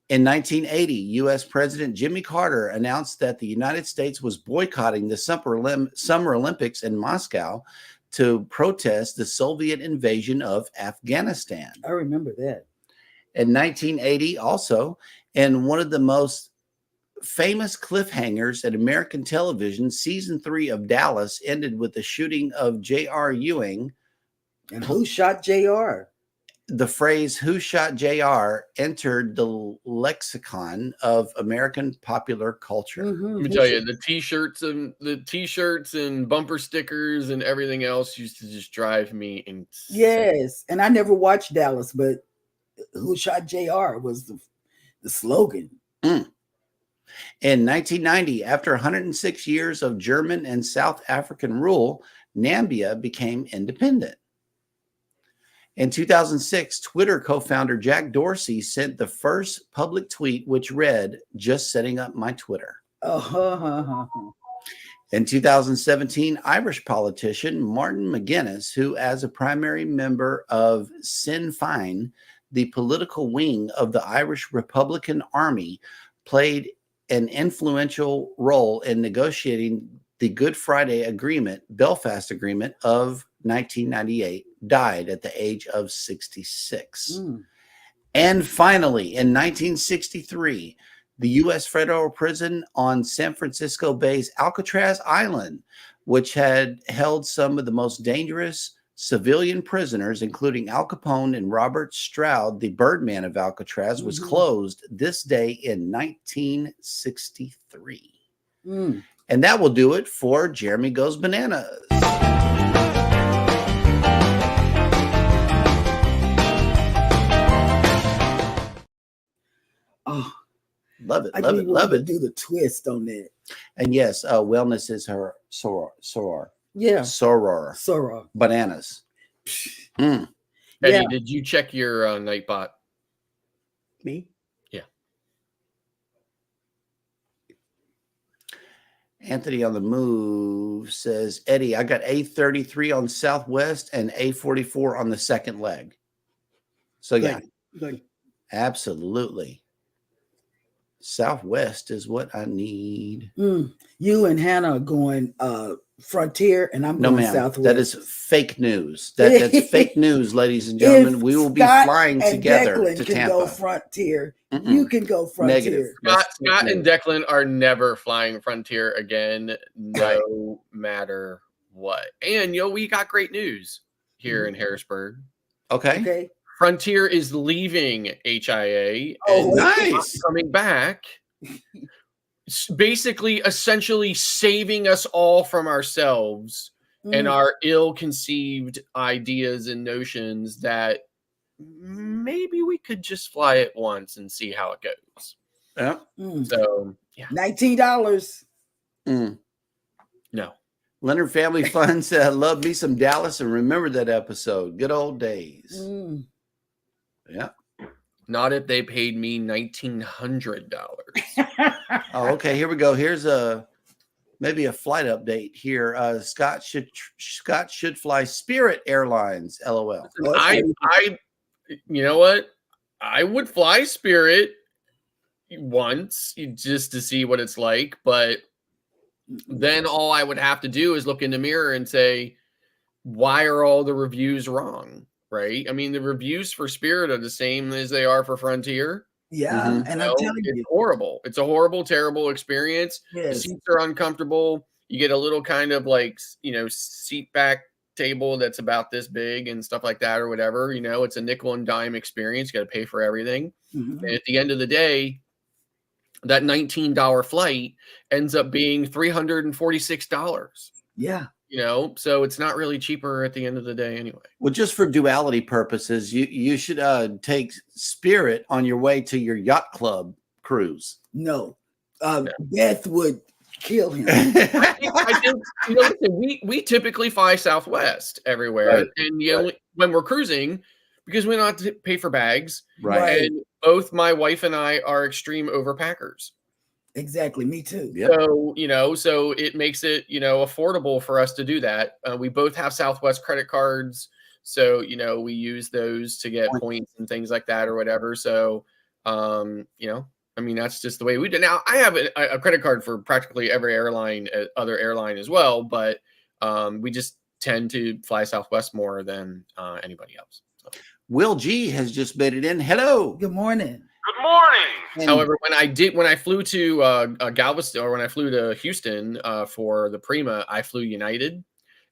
In 1980, U.S. President Jimmy Carter announced that the United States was boycotting the Summer Olympics in Moscow to protest the Soviet invasion of Afghanistan. I remember that. In 1980, also, and one of the most famous cliffhangers at American television, season 3 of Dallas ended with the shooting of J.R. Ewing. And who shot JR? The phrase "Who shot JR" entered the lexicon of American popular culture. Let me tell you, the t-shirts and bumper stickers and everything else used to just drive me insane. Yes, and I never watched Dallas, but "Who shot JR" was the slogan. In 1990, after 106 years of German and South African rule, Namibia became independent. In 2006, Twitter co-founder Jack Dorsey sent the first public tweet, which read, "Just setting up my Twitter." In 2017, Irish politician Martin McGuinness, who as a primary member of Sinn Féin, the political wing of the Irish Republican Army, played an influential role in negotiating the Good Friday Agreement, Belfast Agreement of 1998, died at the age of 66. And finally, in 1963, the U.S. federal prison on San Francisco Bay's Alcatraz Island, which had held some of the most dangerous civilian prisoners, including Al Capone and Robert Stroud, the Birdman of Alcatraz, was closed this day in 1963. And that will do it for Jeremy Goes Bananas. Oh, love it, I love it, love it. Do the twist on that. And yes, wellness is her soror. Yeah, soror. Bananas. Eddie, Yeah. did you check your Nightbot? Me? Yeah. Anthony on the Move says, Eddie, I got A33 on Southwest and A44 on the second leg. So yeah, Good. absolutely. Southwest is what I need. You and Hannah are going Frontier, and I'm No, going ma'am. Southwest. That is fake news. That's fake news, ladies and gentlemen. If We will be Scott flying and together Declan to can Tampa. go Frontier. You can go Frontier. Negative. Scott and Declan are never flying Frontier again, no matter what. And we got great news here in Harrisburg. Okay. Frontier is leaving HIA Oh, and nice. coming back. Basically, essentially saving us all from ourselves and our ill-conceived ideas and notions that maybe we could just fly it once and see how it goes. Yeah. So, yeah. $19. No. Leonard Family Fun said, love me some Dallas and remember that episode. Good old days. Yeah. Not if they paid me $1,900. Oh, okay. Here we go. Here's maybe a flight update here. Scott should fly Spirit Airlines. LOL. I you know what? I would fly Spirit once just to see what it's like, but then all I would have to do is look in the mirror and say, why are all the reviews wrong? Right? I mean, the reviews for Spirit are the same as they are for Frontier. Yeah, and I'm telling you, it's horrible. It's a horrible, terrible experience. Yes. The seats are uncomfortable. You get a little kind of seat back table that's about this big and stuff like that or whatever. It's a nickel and dime experience. You got to pay for everything. And at the end of the day, that $19 flight ends up being $346. Yeah. So it's not really cheaper at the end of the day anyway. Well, just for duality purposes, you should take Spirit on your way to your yacht club cruise. No. Beth would kill him. I think we typically fly Southwest everywhere. Right. And when we're cruising, because we don't have to pay for bags. Right. And both my wife and I are extreme overpackers. Exactly. Me too. Yep. So, so it makes it, affordable for us to do that. We both have Southwest credit cards. So, we use those to get points and things like that or whatever. So, that's just the way we do. Now, I have a credit card for practically every other airline as well. But we just tend to fly Southwest more than anybody else. So. Will G has just made it in. Hello. Good morning. Good morning. And However, when I flew to Galveston, or when I flew to Houston for the Prima, I flew United,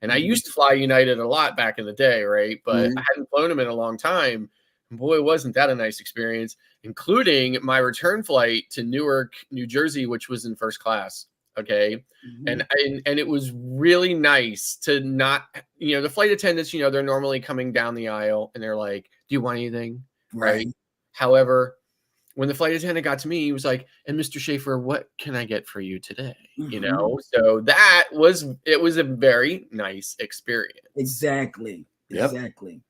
and I used to fly United a lot back in the day, right? But I hadn't flown them in a long time. And boy, wasn't that a nice experience, including my return flight to Newark, New Jersey, which was in first class. Okay. And it was really nice to not, the flight attendants, they're normally coming down the aisle and they're like, do you want anything? Right. However, when the flight attendant got to me, he was like, and Mr. Schaefer, what can I get for you today? So it was a very nice experience. Exactly. Yep. Exactly.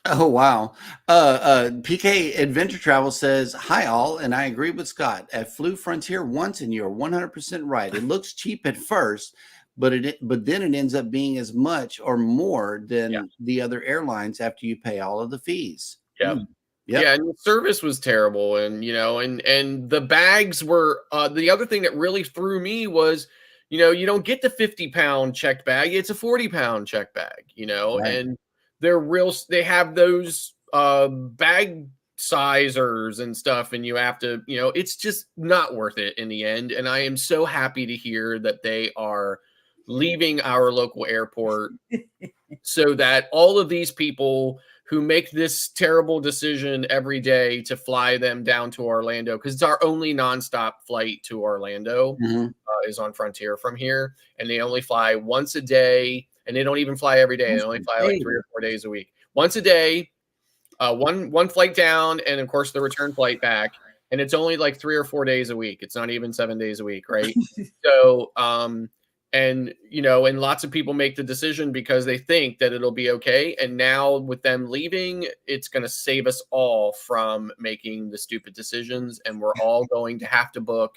Oh, wow. PK Adventure Travel says, hi, all. And I agree with Scott. I flew Frontier once, and you're 100% right. It looks cheap at first, but then it ends up being as much or more than the other airlines after you pay all of the fees. Yeah. Yeah, and the service was terrible, and and the bags were the other thing that really threw me was, you don't get the 50-pound checked bag; it's a 40-pound checked bag, and they have those bag sizers and stuff, and you have to, it's just not worth it in the end. And I am so happy to hear that they are leaving our local airport so that all of these people who make this terrible decision every day to fly them down to Orlando, because it's our only nonstop flight to Orlando, is on Frontier from here, and they only fly once a day, and they don't even fly every day. They only fly like 3 or 4 days a week. Once a day, one flight down, and of course the return flight back, and it's only like 3 or 4 days a week. It's not even 7 days a week, right? So, and lots of people make the decision because they think that it'll be okay. And now with them leaving, it's going to save us all from making the stupid decisions. And we're all going to have to book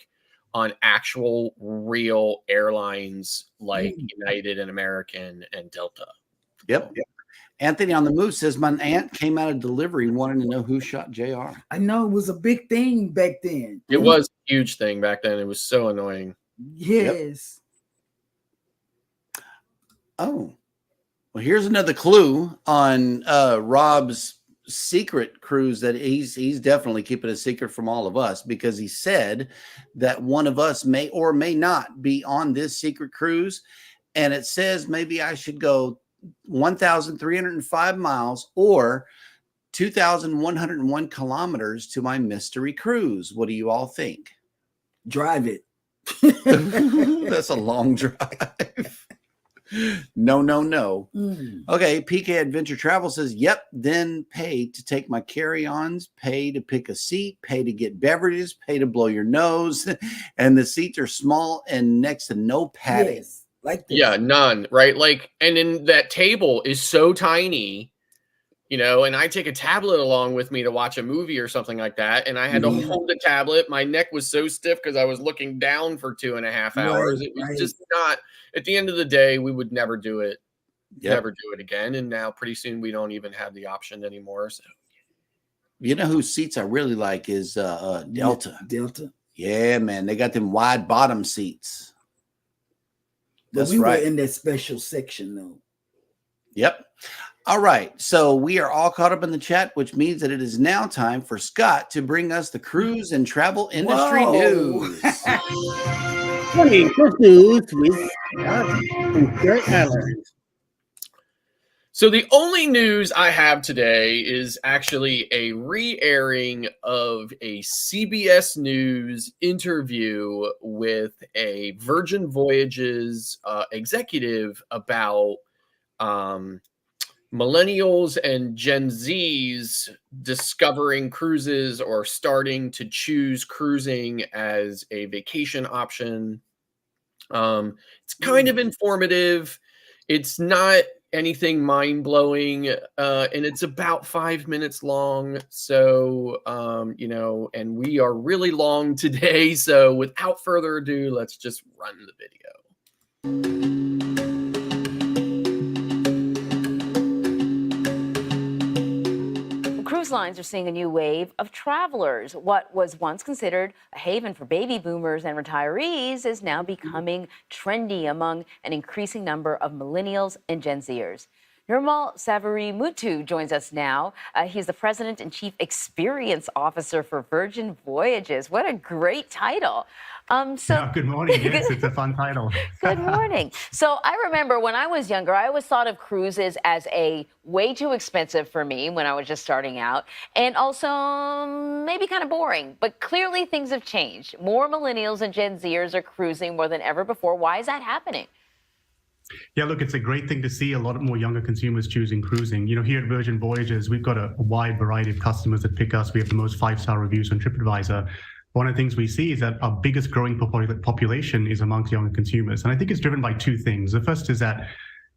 on actual real airlines like United and American and Delta. Yep. Anthony on the Move says, my aunt came out of delivery wanting to know who shot JR. I know it was a big thing back then. It was a huge thing back then. It was so annoying. Yes. Oh, well, here's another clue on Rob's secret cruise that he's definitely keeping a secret from all of us, because he said that one of us may or may not be on this secret cruise. And it says maybe I should go 1,305 miles or 2,101 kilometers to my mystery cruise. What do you all think? Drive it. That's a long drive. No. Okay, PK Adventure Travel says, yep, then pay to take my carry-ons, pay to pick a seat, pay to get beverages, pay to blow your nose, and the seats are small and next to no padding. Yes, like this. Yeah, none, right? Like, and then that table is so tiny, and I take a tablet along with me to watch a movie or something like that, and I had to hold the tablet. My neck was so stiff because I was looking down for 2.5 hours. It was just not, at the end of the day, we would never do it, never do it again. And now pretty soon we don't even have the option anymore. So, you know whose seats I really like is Delta. Delta. Yeah, man, they got them wide bottom seats. But we were in that special section though. Yep. All right, so we are all caught up in the chat, which means that it is now time for Scott to bring us the cruise and travel industry news. Morning, good news with Spirit Islands. So the only news I have today is actually a re-airing of a CBS News interview with a Virgin Voyages executive about millennials and Gen Zs discovering cruises or starting to choose cruising as a vacation option. It's kind of informative. It's not anything mind-blowing, and it's about 5 minutes long. So, and we are really long today. So without further ado, let's just run the video. cruise lines are seeing a new wave of travelers. What was once considered a haven for baby boomers and retirees is now becoming trendy among an increasing number of millennials and Gen Zers. Nirmal Savarimutu joins us now. He's the President and Chief Experience Officer for Virgin Voyages. What a great title. Good morning. Yes, it's a fun title. Good morning. So I remember when I was younger, I always thought of cruises as a way too expensive for me when I was just starting out, and also maybe kind of boring. But clearly things have changed. More millennials and Gen Zers are cruising more than ever before. Why is that happening? Yeah, look, it's a great thing to see a lot more younger consumers choosing cruising. You know, here at Virgin Voyages, we've got a wide variety of customers that pick us. We have the most 5-star reviews on TripAdvisor. One of the things we see is that our biggest growing population is amongst younger consumers. And I think it's driven by two things. The first is that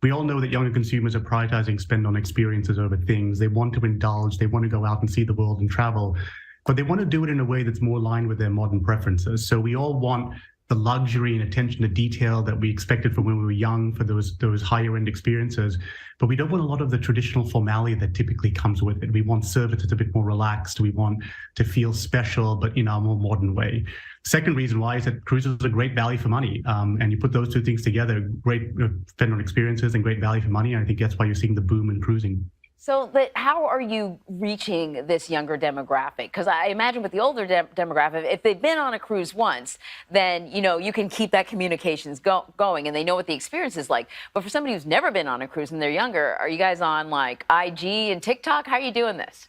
we all know that younger consumers are prioritizing spend on experiences over things. They want to indulge, they want to go out and see the world and travel, but they want to do it in a way that's more aligned with their modern preferences. So we all want the luxury and attention to detail that we expected from when we were young for those higher end experiences. But we don't want a lot of the traditional formality that typically comes with it. We want service that's a bit more relaxed. We want to feel special, but in our more modern way. Second reason why is that cruises are great value for money. And you put those two things together, great spend on experiences and great value for money. And I think that's why you're seeing the boom in cruising. So, but how are you reaching this younger demographic? Because I imagine with the older demographic, if they've been on a cruise once, then, you know, you can keep that communications going and they know what the experience is like. But for somebody who's never been on a cruise and they're younger, are you guys on like IG and TikTok? How are you doing this?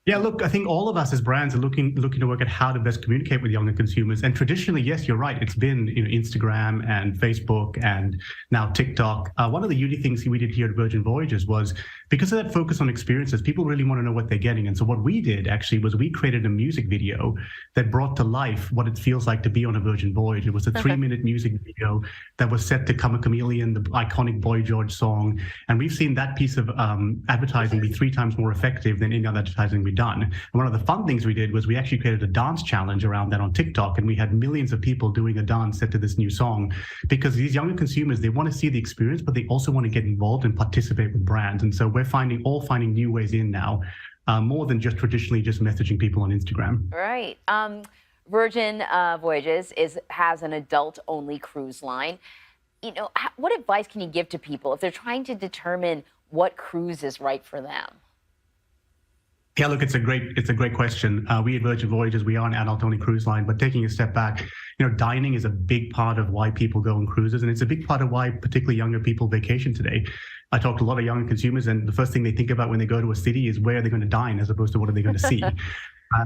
Yeah, look, I think all of us as brands are looking to work at how to best communicate with younger consumers. And traditionally, yes, you're right. It's been Instagram and Facebook and now TikTok. One of the unique things we did here at Virgin Voyages was because of that focus on experiences, people really want to know what they're getting. And so what we did actually was we created a music video that brought to life what it feels like to be on a Virgin Voyage. It was a 3-minute music video that was set to Come a Chameleon, the iconic Boy George song. And we've seen that piece of advertising be 3 times more effective than any other advertising we've done. And one of the fun things we did was we actually created a dance challenge around that on TikTok, and we had millions of people doing a dance set to this new song, because these younger consumers, they want to see the experience, but they also want to get involved and participate with brands. And so we're finding new ways in now, more than just traditionally just messaging people on Instagram. Right. Virgin Voyages has an adult-only cruise line. You know, what advice can you give to people if they're trying to determine what cruise is right for them? Yeah, look, it's a great question. We at Virgin Voyages, we are an adult-only cruise line, but taking a step back, dining is a big part of why people go on cruises, and it's a big part of why particularly younger people vacation today. I talk to a lot of younger consumers, and the first thing they think about when they go to a city is where are they going to dine as opposed to what are they going to see.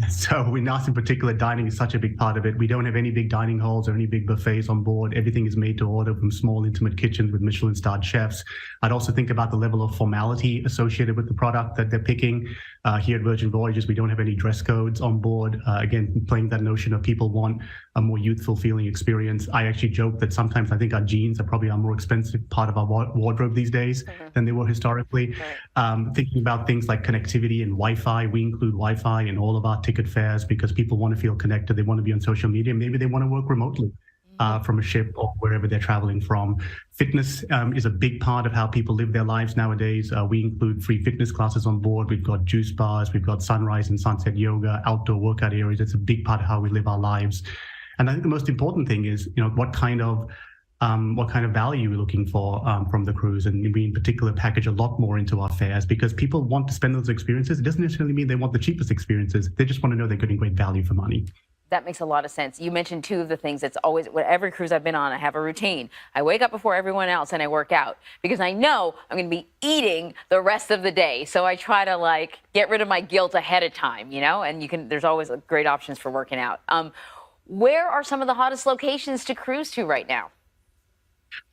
So in us in particular, dining is such a big part of it. We don't have any big dining halls or any big buffets on board. Everything is made to order from small, intimate kitchens with Michelin-starred chefs. I'd also think about the level of formality associated with the product that they're picking. Here at Virgin Voyages, we don't have any dress codes on board. Again, playing that notion of people want a more youthful feeling experience. I actually joke that sometimes I think our jeans are probably our more expensive part of our wardrobe these days than they were historically. Thinking about things like connectivity and Wi-Fi, we include Wi-Fi in all of our ticket fares because people want to feel connected. They want to be on social media. Maybe they want to work remotely from a ship or wherever they're traveling from. Fitness is a big part of how people live their lives nowadays. We include free fitness classes on board. We've got juice bars. We've got sunrise and sunset yoga, outdoor workout areas. It's a big part of how we live our lives. And I think the most important thing is, what kind of value we're looking for from the cruise. And we in particular package a lot more into our fares because people want to spend those experiences. It doesn't necessarily mean they want the cheapest experiences. They just want to know they're getting great value for money. That makes a lot of sense. You mentioned 2 of the things that's always, every cruise I've been on, I have a routine. I wake up before everyone else and I work out because I know I'm going to be eating the rest of the day. So I try to get rid of my guilt ahead of time, and there's always great options for working out. Where are some of the hottest locations to cruise to right now?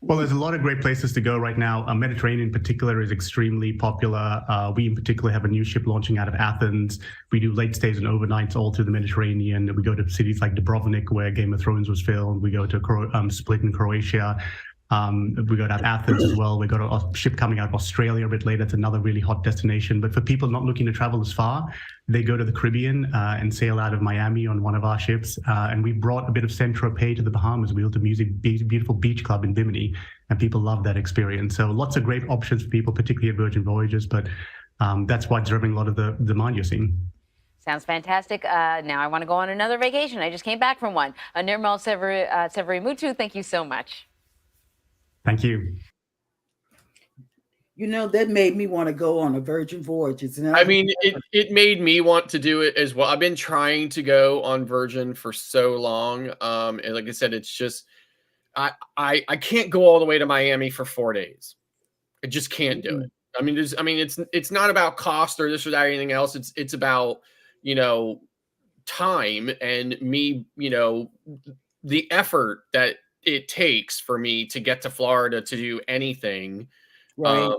Well, there's a lot of great places to go right now. Mediterranean in particular is extremely popular. We in particular have a new ship launching out of Athens. We do late stays and overnights all through the Mediterranean. We go to cities like Dubrovnik, where Game of Thrones was filmed. We go to Split in Croatia. We go to Athens as well. We got a ship coming out of Australia a bit later. It's another really hot destination. But for people not looking to travel as far, they go to the Caribbean and sail out of Miami on one of our ships. And we brought a bit of Saint-Tropez to the Bahamas. We built a beautiful beach club in Bimini, and people love that experience. So lots of great options for people, particularly at Virgin Voyages. But that's what's driving a lot of the demand you're seeing. Sounds fantastic. Now I want to go on another vacation. I just came back from one. Nirmal Severimutu, thank you so much. Thank you. You know, that made me want to go on a Virgin Voyages. I mean, it made me want to do it as well. I've been trying to go on Virgin for so long. And like I said, it's just I can't go all the way to Miami for 4 days. I just can't do it. I mean, it's not about cost or this or that or anything else. It's about, you know, time and me, you know, the effort that it takes for me to get to Florida to do anything. Right.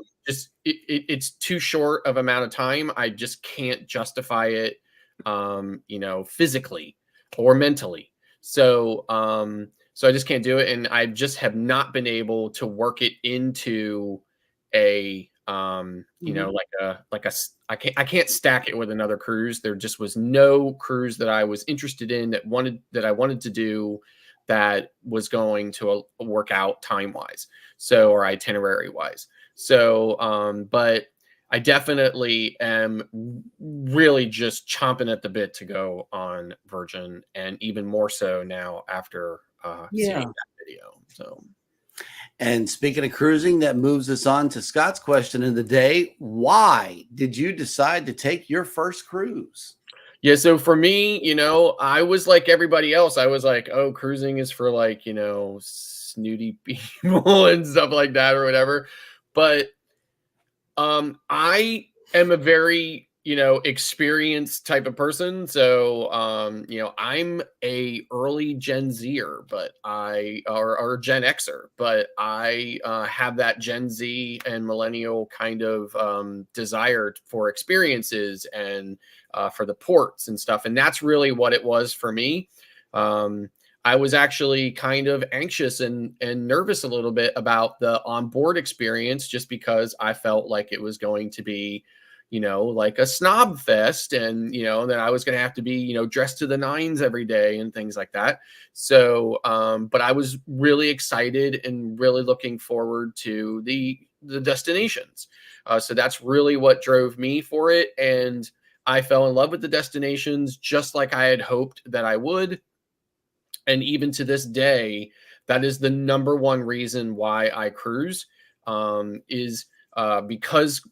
It's too short of amount of time. I just can't justify it, you know, physically or mentally. So I just can't do it. And I just have not been able to work it into a, you know, I can't stack it with another cruise. There just was no cruise that I was interested in that I wanted to do that was going to work out time wise. So, or itinerary wise. So, but I definitely am really just chomping at the bit to go on Virgin, and even more so now after seeing that video. So, and speaking of cruising, that moves us on to Scott's question of the day. Why did you decide to take your first cruise? Yeah, so for me, you know, I was like everybody else. I was like, oh, cruising is for like, you know, snooty people and stuff like that or whatever. But I am a very, you know, experienced type of person. So, you know, I'm a early Gen Zer, but or Gen Xer, but I have that Gen Z and millennial kind of desire for experiences and for the ports and stuff. And that's really what it was for me. I was actually kind of anxious and nervous a little bit about the onboard experience, just because I felt like it was going to be, you know, like a snob fest, and, you know, that I was going to have to be, you know, dressed to the nines every day and things like that. So, but I was really excited and really looking forward to the destinations. So that's really what drove me for it. And I fell in love with the destinations just like I had hoped that I would. And even to this day, that is the number one reason why I cruise, is because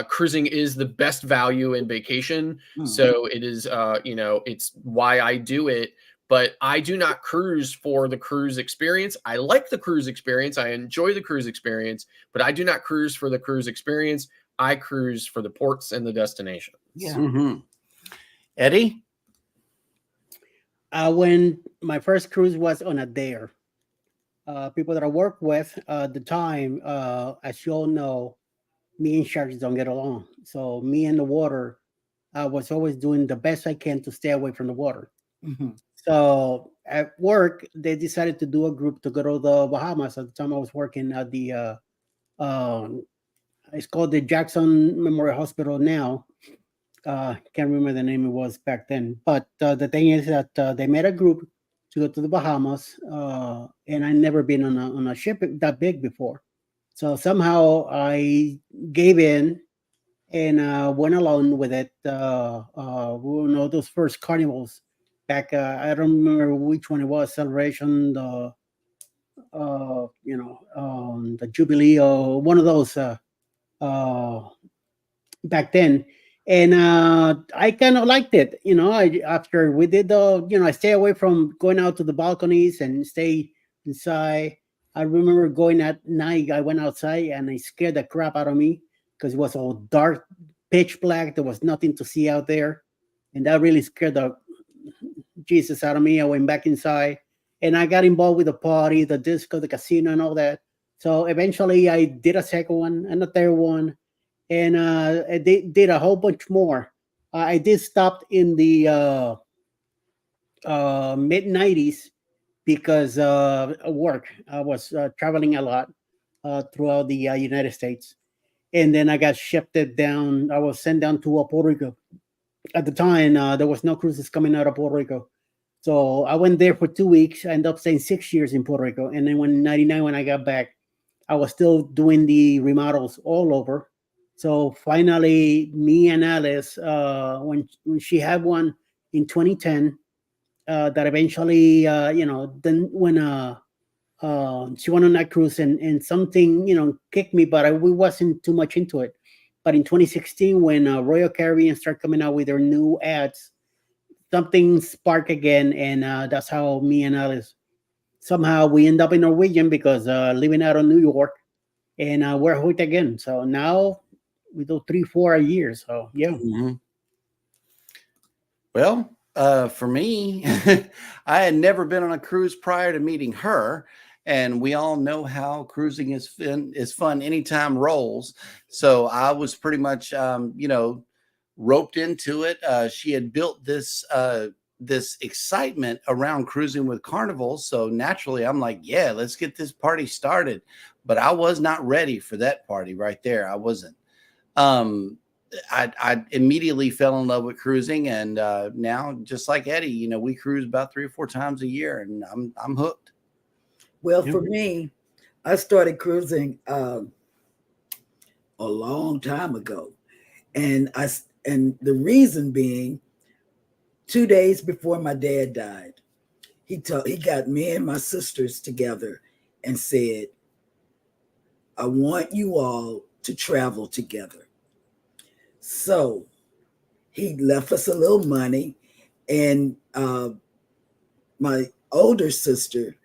cruising is the best value in vacation. So it is, you know, it's why I do it. But I do not cruise for the cruise experience. I like the cruise experience. I enjoy the cruise experience, but I do not cruise for the cruise experience. I cruise for the ports and the destinations. Yeah. Mm-hmm. Eddie? When my first cruise was on a dare, people that I work with at the time, as you all know, me and sharks don't get along. So me and the water, I was always doing the best I can to stay away from the water. Mm-hmm. So at work, they decided to do a group to go to the Bahamas. At the time I was working at the, it's called the Jackson Memorial Hospital now. Can't remember the name it was back then. But the thing is that they made a group to go to the Bahamas, and I never been on a ship that big before. So somehow I gave in and went along with it. You know, those first carnivals back. I don't remember which one it was. Celebration, you know, the Jubilee, or one of those back then. And I kind of liked it, you know. After we did you know, I stay away from going out to the balconies and stay inside. I remember going at night. I went outside and I scared the crap out of me because it was all dark, pitch black. There was nothing to see out there, and that really scared the Jesus out of me. I went back inside and I got involved with the party, the disco, the casino, and all that. So eventually, I did a second one and a third one. And they did a whole bunch more. I did stop in the mid 90s because of work. I was traveling a lot throughout the United States. And then I got shifted down. I was sent down to Puerto Rico. At the time, there was no cruises coming out of Puerto Rico. So I went there for 2 weeks. I ended up staying 6 years in Puerto Rico. And then when 99, when I got back, I was still doing the remodels all over. So finally, me and Alice, when she had one in 2010, that eventually, then when she went on that cruise and something, kicked me, but we wasn't too much into it. But in 2016, when Royal Caribbean started coming out with their new ads, something sparked again, and that's how me and Alice somehow we end up in Norwegian because living out of New York, and we're hooked again. So now we do 3-4 a year. So yeah. Mm-hmm. Well, for me, I had never been on a cruise prior to meeting her. And we all know how cruising is fun anytime rolls. So I was pretty much, roped into it. She had built this excitement around cruising with Carnival. So naturally, I'm like, yeah, let's get this party started. But I was not ready for that party right there. I wasn't. I immediately fell in love with cruising, and now, just like Eddie, we cruise about 3 or 4 times a year, and I'm hooked. Well, for me, I started cruising a long time ago, and the reason being, 2 days before my dad died, he got me and my sisters together and said, "I want you all to travel together." So he left us a little money, and my older sister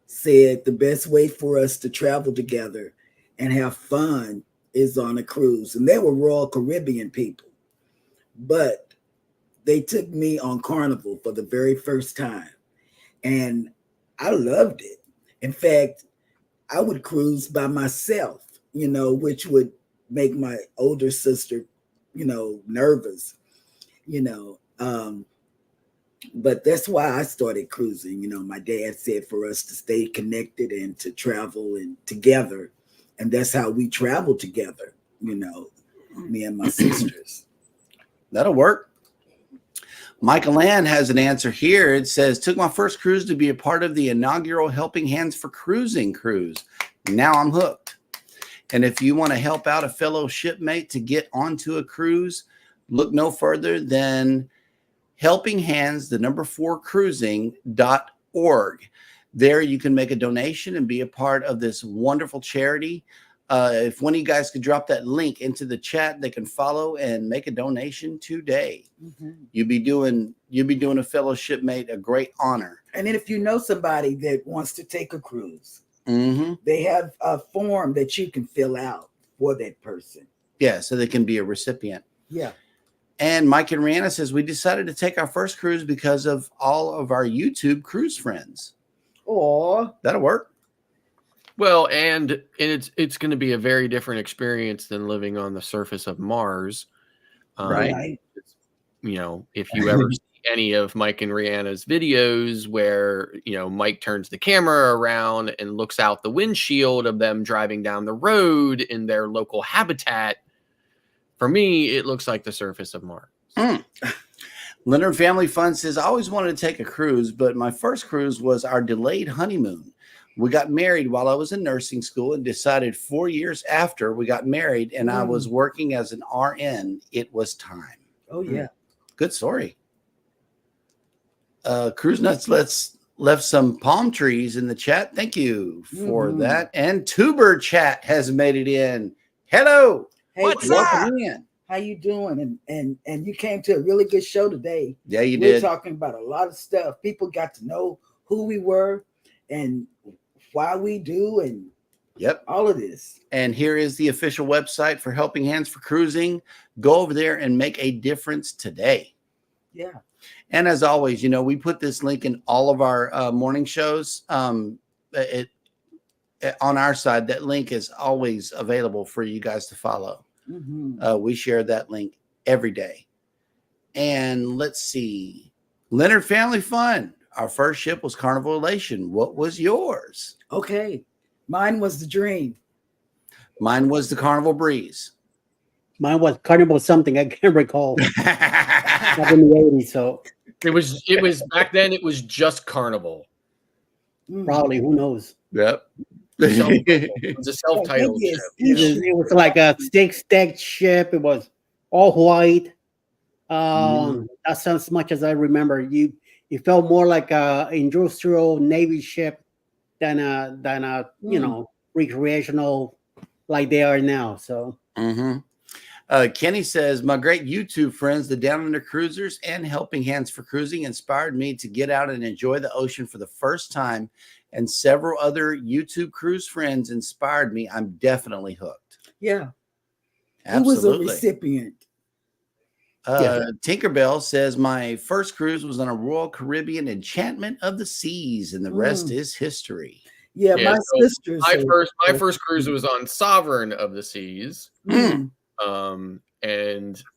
said the best way for us to travel together and have fun is on a cruise. And they were Royal Caribbean people, but they took me on Carnival for the very first time, and I loved it. In fact, I would cruise by myself, which would make my older sister, nervous, but that's why I started cruising. My dad said for us to stay connected and to travel and together. And that's how we travel together, me and my sisters. That'll work. Michael Ann has an answer here. It says, took my first cruise to be a part of the inaugural Helping Hands for Cruising cruise. Now I'm hooked. And if you want to help out a fellow shipmate to get onto a cruise, look no further than Helping Hands, 4 cruising.org. There you can make a donation and be a part of this wonderful charity. If one of you guys could drop that link into the chat, they can follow and make a donation today. Mm-hmm. You'd be doing a fellow shipmate a great honor. And then if you know somebody that wants to take a cruise, mm-hmm. they have a form that you can fill out for that person. Yeah, so they can be a recipient. Yeah. And Mike and Rihanna says, we decided to take our first cruise because of all of our YouTube cruise friends. Or that'll work. Well, and it's going to be a very different experience than living on the surface of Mars. Right. If you ever see any of Mike and Rihanna's videos where, Mike turns the camera around and looks out the windshield of them driving down the road in their local habitat, for me, it looks like the surface of Mars. Leonard Family Fun says, I always wanted to take a cruise, but my first cruise was our delayed honeymoon. We got married while I was in nursing school and decided 4 years after we got married and I was working as an RN, it was time. Oh, yeah. Good story. Cruise Nuts left some palm trees in the chat. Thank you for that. And Tuber Chat has made it in. Hello. Hey, what's up? How you doing? And you came to a really good show today. Yeah, you did. We're talking about a lot of stuff. People got to know who we were and why we do and all of this. And here is the official website for Helping Hands for Cruising. Go over there and make a difference today. Yeah. And as always, we put this link in all of our morning shows. On our side, that link is always available for you guys to follow. Mm-hmm. We share that link every day. And let's see. Leonard Family Fun. Our first ship was Carnival Elation. What was yours? Okay. Mine was the Dream. Mine was the Carnival Breeze. Mine was Carnival something. I can't recall. Back in the 80s, so. It was back then, it was just Carnival. Probably, who knows? Yep. It was a self-titled ship. It was like a six-deck ship. It was all white. That's as much as I remember. It felt more like a industrial Navy ship than a recreational like they are now. So Kenny says, my great YouTube friends, the Down Under Cruisers and Helping Hands for Cruising, inspired me to get out and enjoy the ocean for the first time. And several other YouTube cruise friends inspired me. I'm definitely hooked. Yeah. Absolutely. Who was a recipient? Tinkerbell says, my first cruise was on a Royal Caribbean Enchantment of the Seas, and the rest is history. Yeah, my sisters. My first cruise was on Sovereign of the Seas. And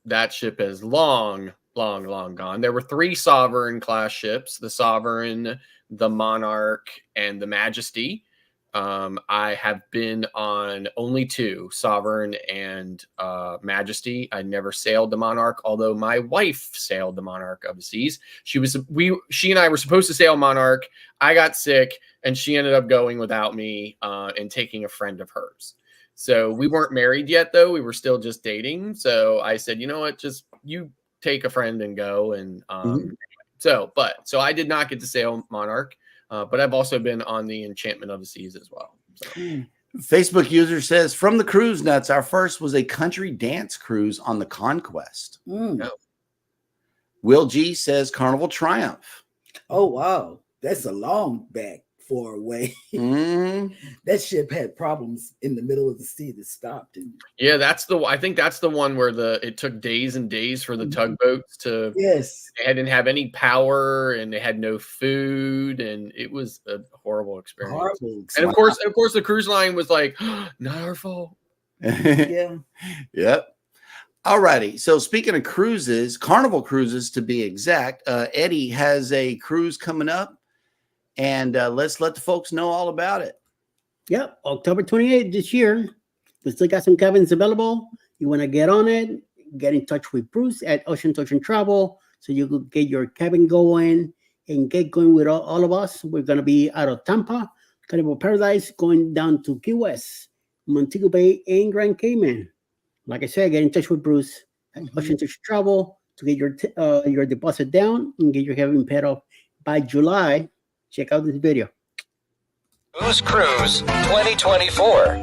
that ship has long gone. There were 3 Sovereign class ships: the Sovereign, the Monarch, and the Majesty. I have been on only 2, Sovereign and Majesty. I never sailed the Monarch, although my wife sailed the Monarch of the Seas. She and I were supposed to sail Monarch. I got sick, and she ended up going without me and taking a friend of hers. So we weren't married yet, though. We were still just dating. So I said, you know what, just you take a friend and go. And so I did not get to sail Monarch, but I've also been on the Enchantment of the Seas as well. So. Facebook user says, from the Cruise Nuts, our first was a country dance cruise on the Conquest. Will G says Carnival Triumph. Oh, wow. That's a long back far away. That ship had problems in the middle of the sea that stopped. Yeah, I think that's the one where it took days and days for the tugboats to. Yes. They didn't have any power and they had no food, and it was a horrible experience. And of course, the cruise line was like, not our fault. Yeah. Yep. All righty. So speaking of cruises, Carnival Cruises to be exact, Eddie has a cruise coming up. And let's let the folks know all about it. Yep, October 28th this year. We still got some cabins available. You want to get on it, get in touch with Bruce at Ocean to Ocean Travel so you could get your cabin going and get going with all of us. We're going to be out of Tampa, Carnival Paradise, going down to Key West, Montego Bay, and Grand Cayman. Like I said, get in touch with Bruce at Ocean to Ocean Travel to get your deposit down and get your cabin paid off by July. Check out this video. Who's Cruise 2024.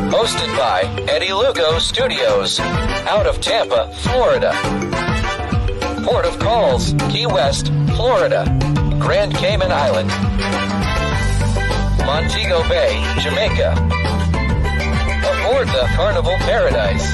Hosted by Eddie Lugo Studios. Out of Tampa, Florida. Port of Calls, Key West, Florida. Grand Cayman Island. Montego Bay, Jamaica. Aboard the Carnival Paradise.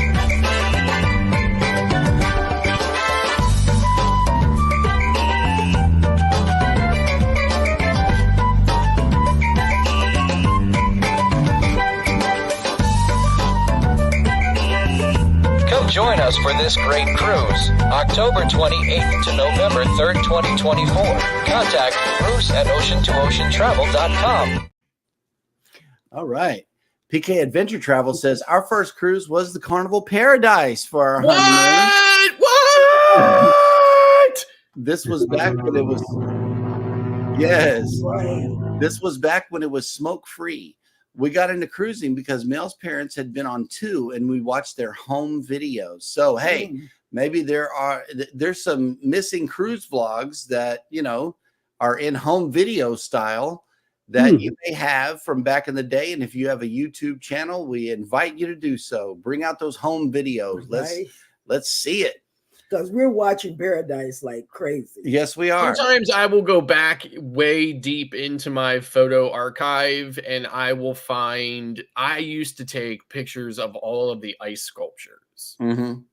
Join us for this great cruise, October 28th to November 3rd, 2024. Contact Bruce at ocean2oceantravel.com. All right. PK Adventure Travel says, our first cruise was the Carnival Paradise for our honeymoon. What? This was back when it was, yes. This was back when it was smoke-free. We got into cruising because Mel's parents had been on 2 and we watched their home videos. So, hey, maybe there's some missing cruise vlogs that, are in home video style that you may have from back in the day. And if you have a YouTube channel, we invite you to do so. Bring out those home videos. Let's see it. Because we're watching Paradise like crazy. Yes, we are. Sometimes I will go back way deep into my photo archive and I will find, I used to take pictures of all of the ice sculptures.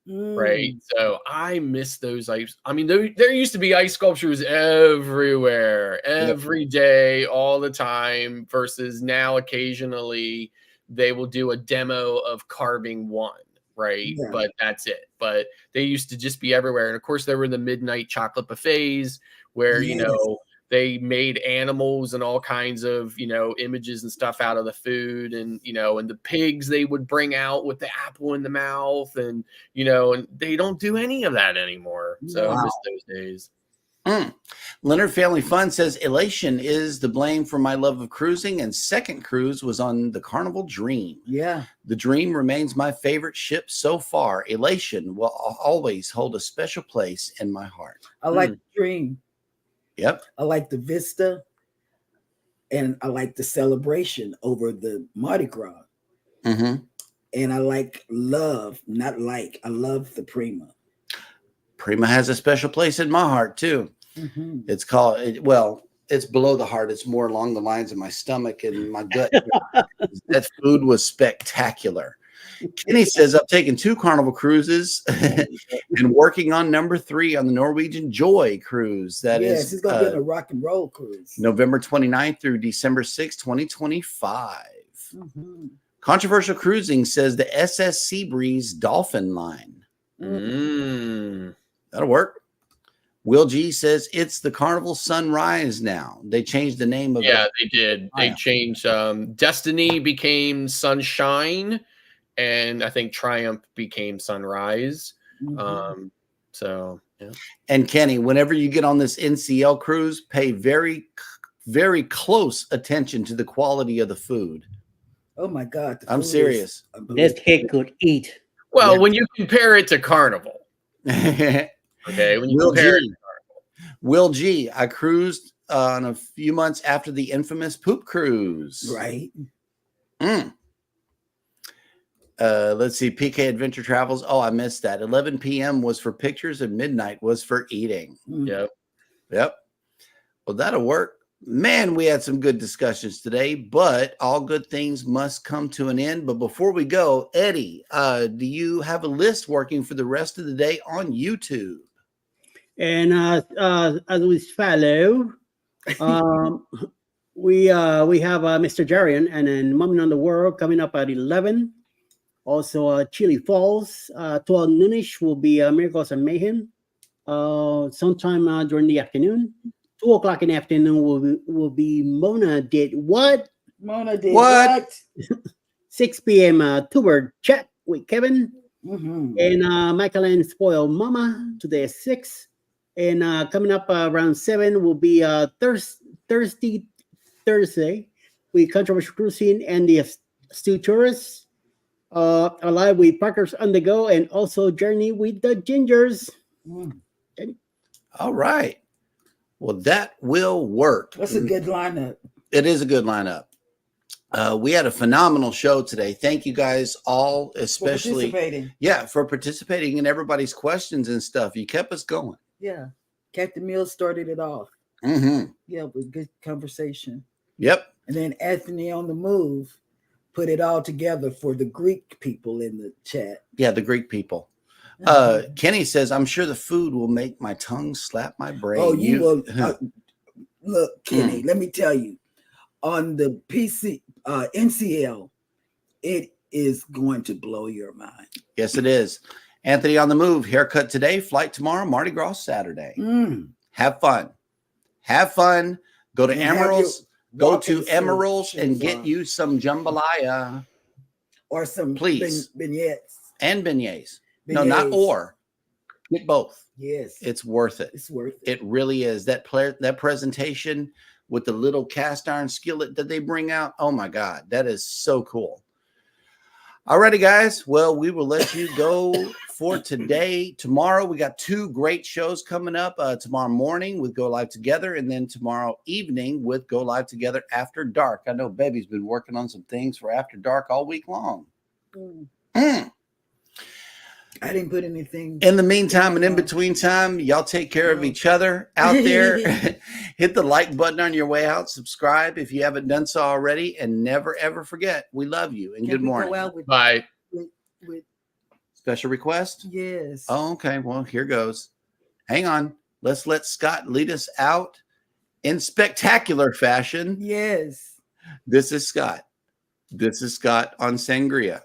Right. So I miss those ice. I mean, there used to be ice sculptures everywhere, every day, all the time, versus now occasionally they will do a demo of carving one. Right. Yeah. But that's it. But they used to just be everywhere. And of course, there were the midnight chocolate buffets where, they made animals and all kinds of, images and stuff out of the food. And, and the pigs they would bring out with the apple in the mouth. And, and they don't do any of that anymore. So I miss those days. Leonard Family Fun says elation is the blame for my love of cruising, and second cruise was on the Carnival Dream. Yeah. The Dream remains my favorite ship so far. Elation will always hold a special place in my heart. I like the Dream. Yep. I like the Vista, and I like the celebration over the Mardi Gras. Mm-hmm. And I like love, I love the Prima. Prima has a special place in my heart too. Mm-hmm. It's called, it's below the heart. It's more along the lines of my stomach and my gut. That food was spectacular. Kenny says, I've taken 2 Carnival cruises and working on number 3 on the Norwegian Joy cruise. Yes, it's going to be on a rock and roll cruise. November 29th through December 6th, 2025. Mm-hmm. Controversial Cruising says the SS Seabreeze Dolphin Line. That'll work. Will G says it's the Carnival Sunrise now. They changed the name of they did. They changed Destiny became Sunshine, and I think Triumph became Sunrise. So yeah. And Kenny, whenever you get on this NCL cruise, pay very, very close attention to the quality of the food. Oh my God. I'm serious. This kid could eat. Well, when you compare it to Carnival. Okay, when you compare it to Carnival. Will G, I cruised on a few months after the infamous poop cruise. Right. Let's see. PK Adventure Travels. Oh, I missed that. 11 p.m. was for pictures and midnight was for eating. Yep. Well, that'll work. Man, we had some good discussions today, but all good things must come to an end. But before we go, Eddie, do you have a list working for the rest of the day on YouTube? And as we follow, we have Mr. Jarian and then Mumming on the World coming up at 11. Also, Chili Falls, 12 noonish will be Miracles and Mayhem. Sometime during the afternoon. 2 o'clock in the afternoon will be Mona Did What? Mona Did What? 6 p.m. Tour Chat with Kevin. And Michael and Spoiled Mama today at 6. And coming up around 7 will be Thursday with Controversial Cruising and the Stu Tourists. Alive with Parkers on the Go, and also Journey with the Gingers. All right. Well, that will work. That's a good lineup. It is a good lineup. We had a phenomenal show today. Thank you guys all, especially for participating in everybody's questions and stuff. You kept us going. Yeah. Captain Mills started it off. Yeah, it was good conversation. Yep. And then Anthony on the Move put it all together for the Greek people in the chat. Yeah, the Greek people. Kenny says, I'm sure the food will make my tongue slap my brain. Oh, you will. Look, Kenny, let me tell you, on the NCL, it is going to blow your mind. Yes, it is. Anthony on the Move, haircut today, flight tomorrow, Mardi Gras Saturday. Have fun. Have fun. Go to Emeralds. Go to Emeralds and get you some jambalaya. Or some beignets. And beignets. No, not or. Get both. Yes. It's worth it. It's worth it. It really is. That presentation with the little cast iron skillet that they bring out. Oh my God. That is so cool. Alrighty, guys. Well, we will let you go for today. Tomorrow, we got 2 great shows coming up. Tomorrow morning with Go Live Together, and then tomorrow evening with Go Live Together After Dark. I know Baby's been working on some things for After Dark all week long. I didn't put anything. In the meantime and in between time, y'all take care of each other out there. Hit the like button on your way out. Subscribe if you haven't done so already. And never, ever forget, we love you. And good morning. Bye. With special request? Yes. Oh, okay. Well, here goes. Hang on. Let's let Scott lead us out in spectacular fashion. Yes. This is Scott. This is Scott on Sangria.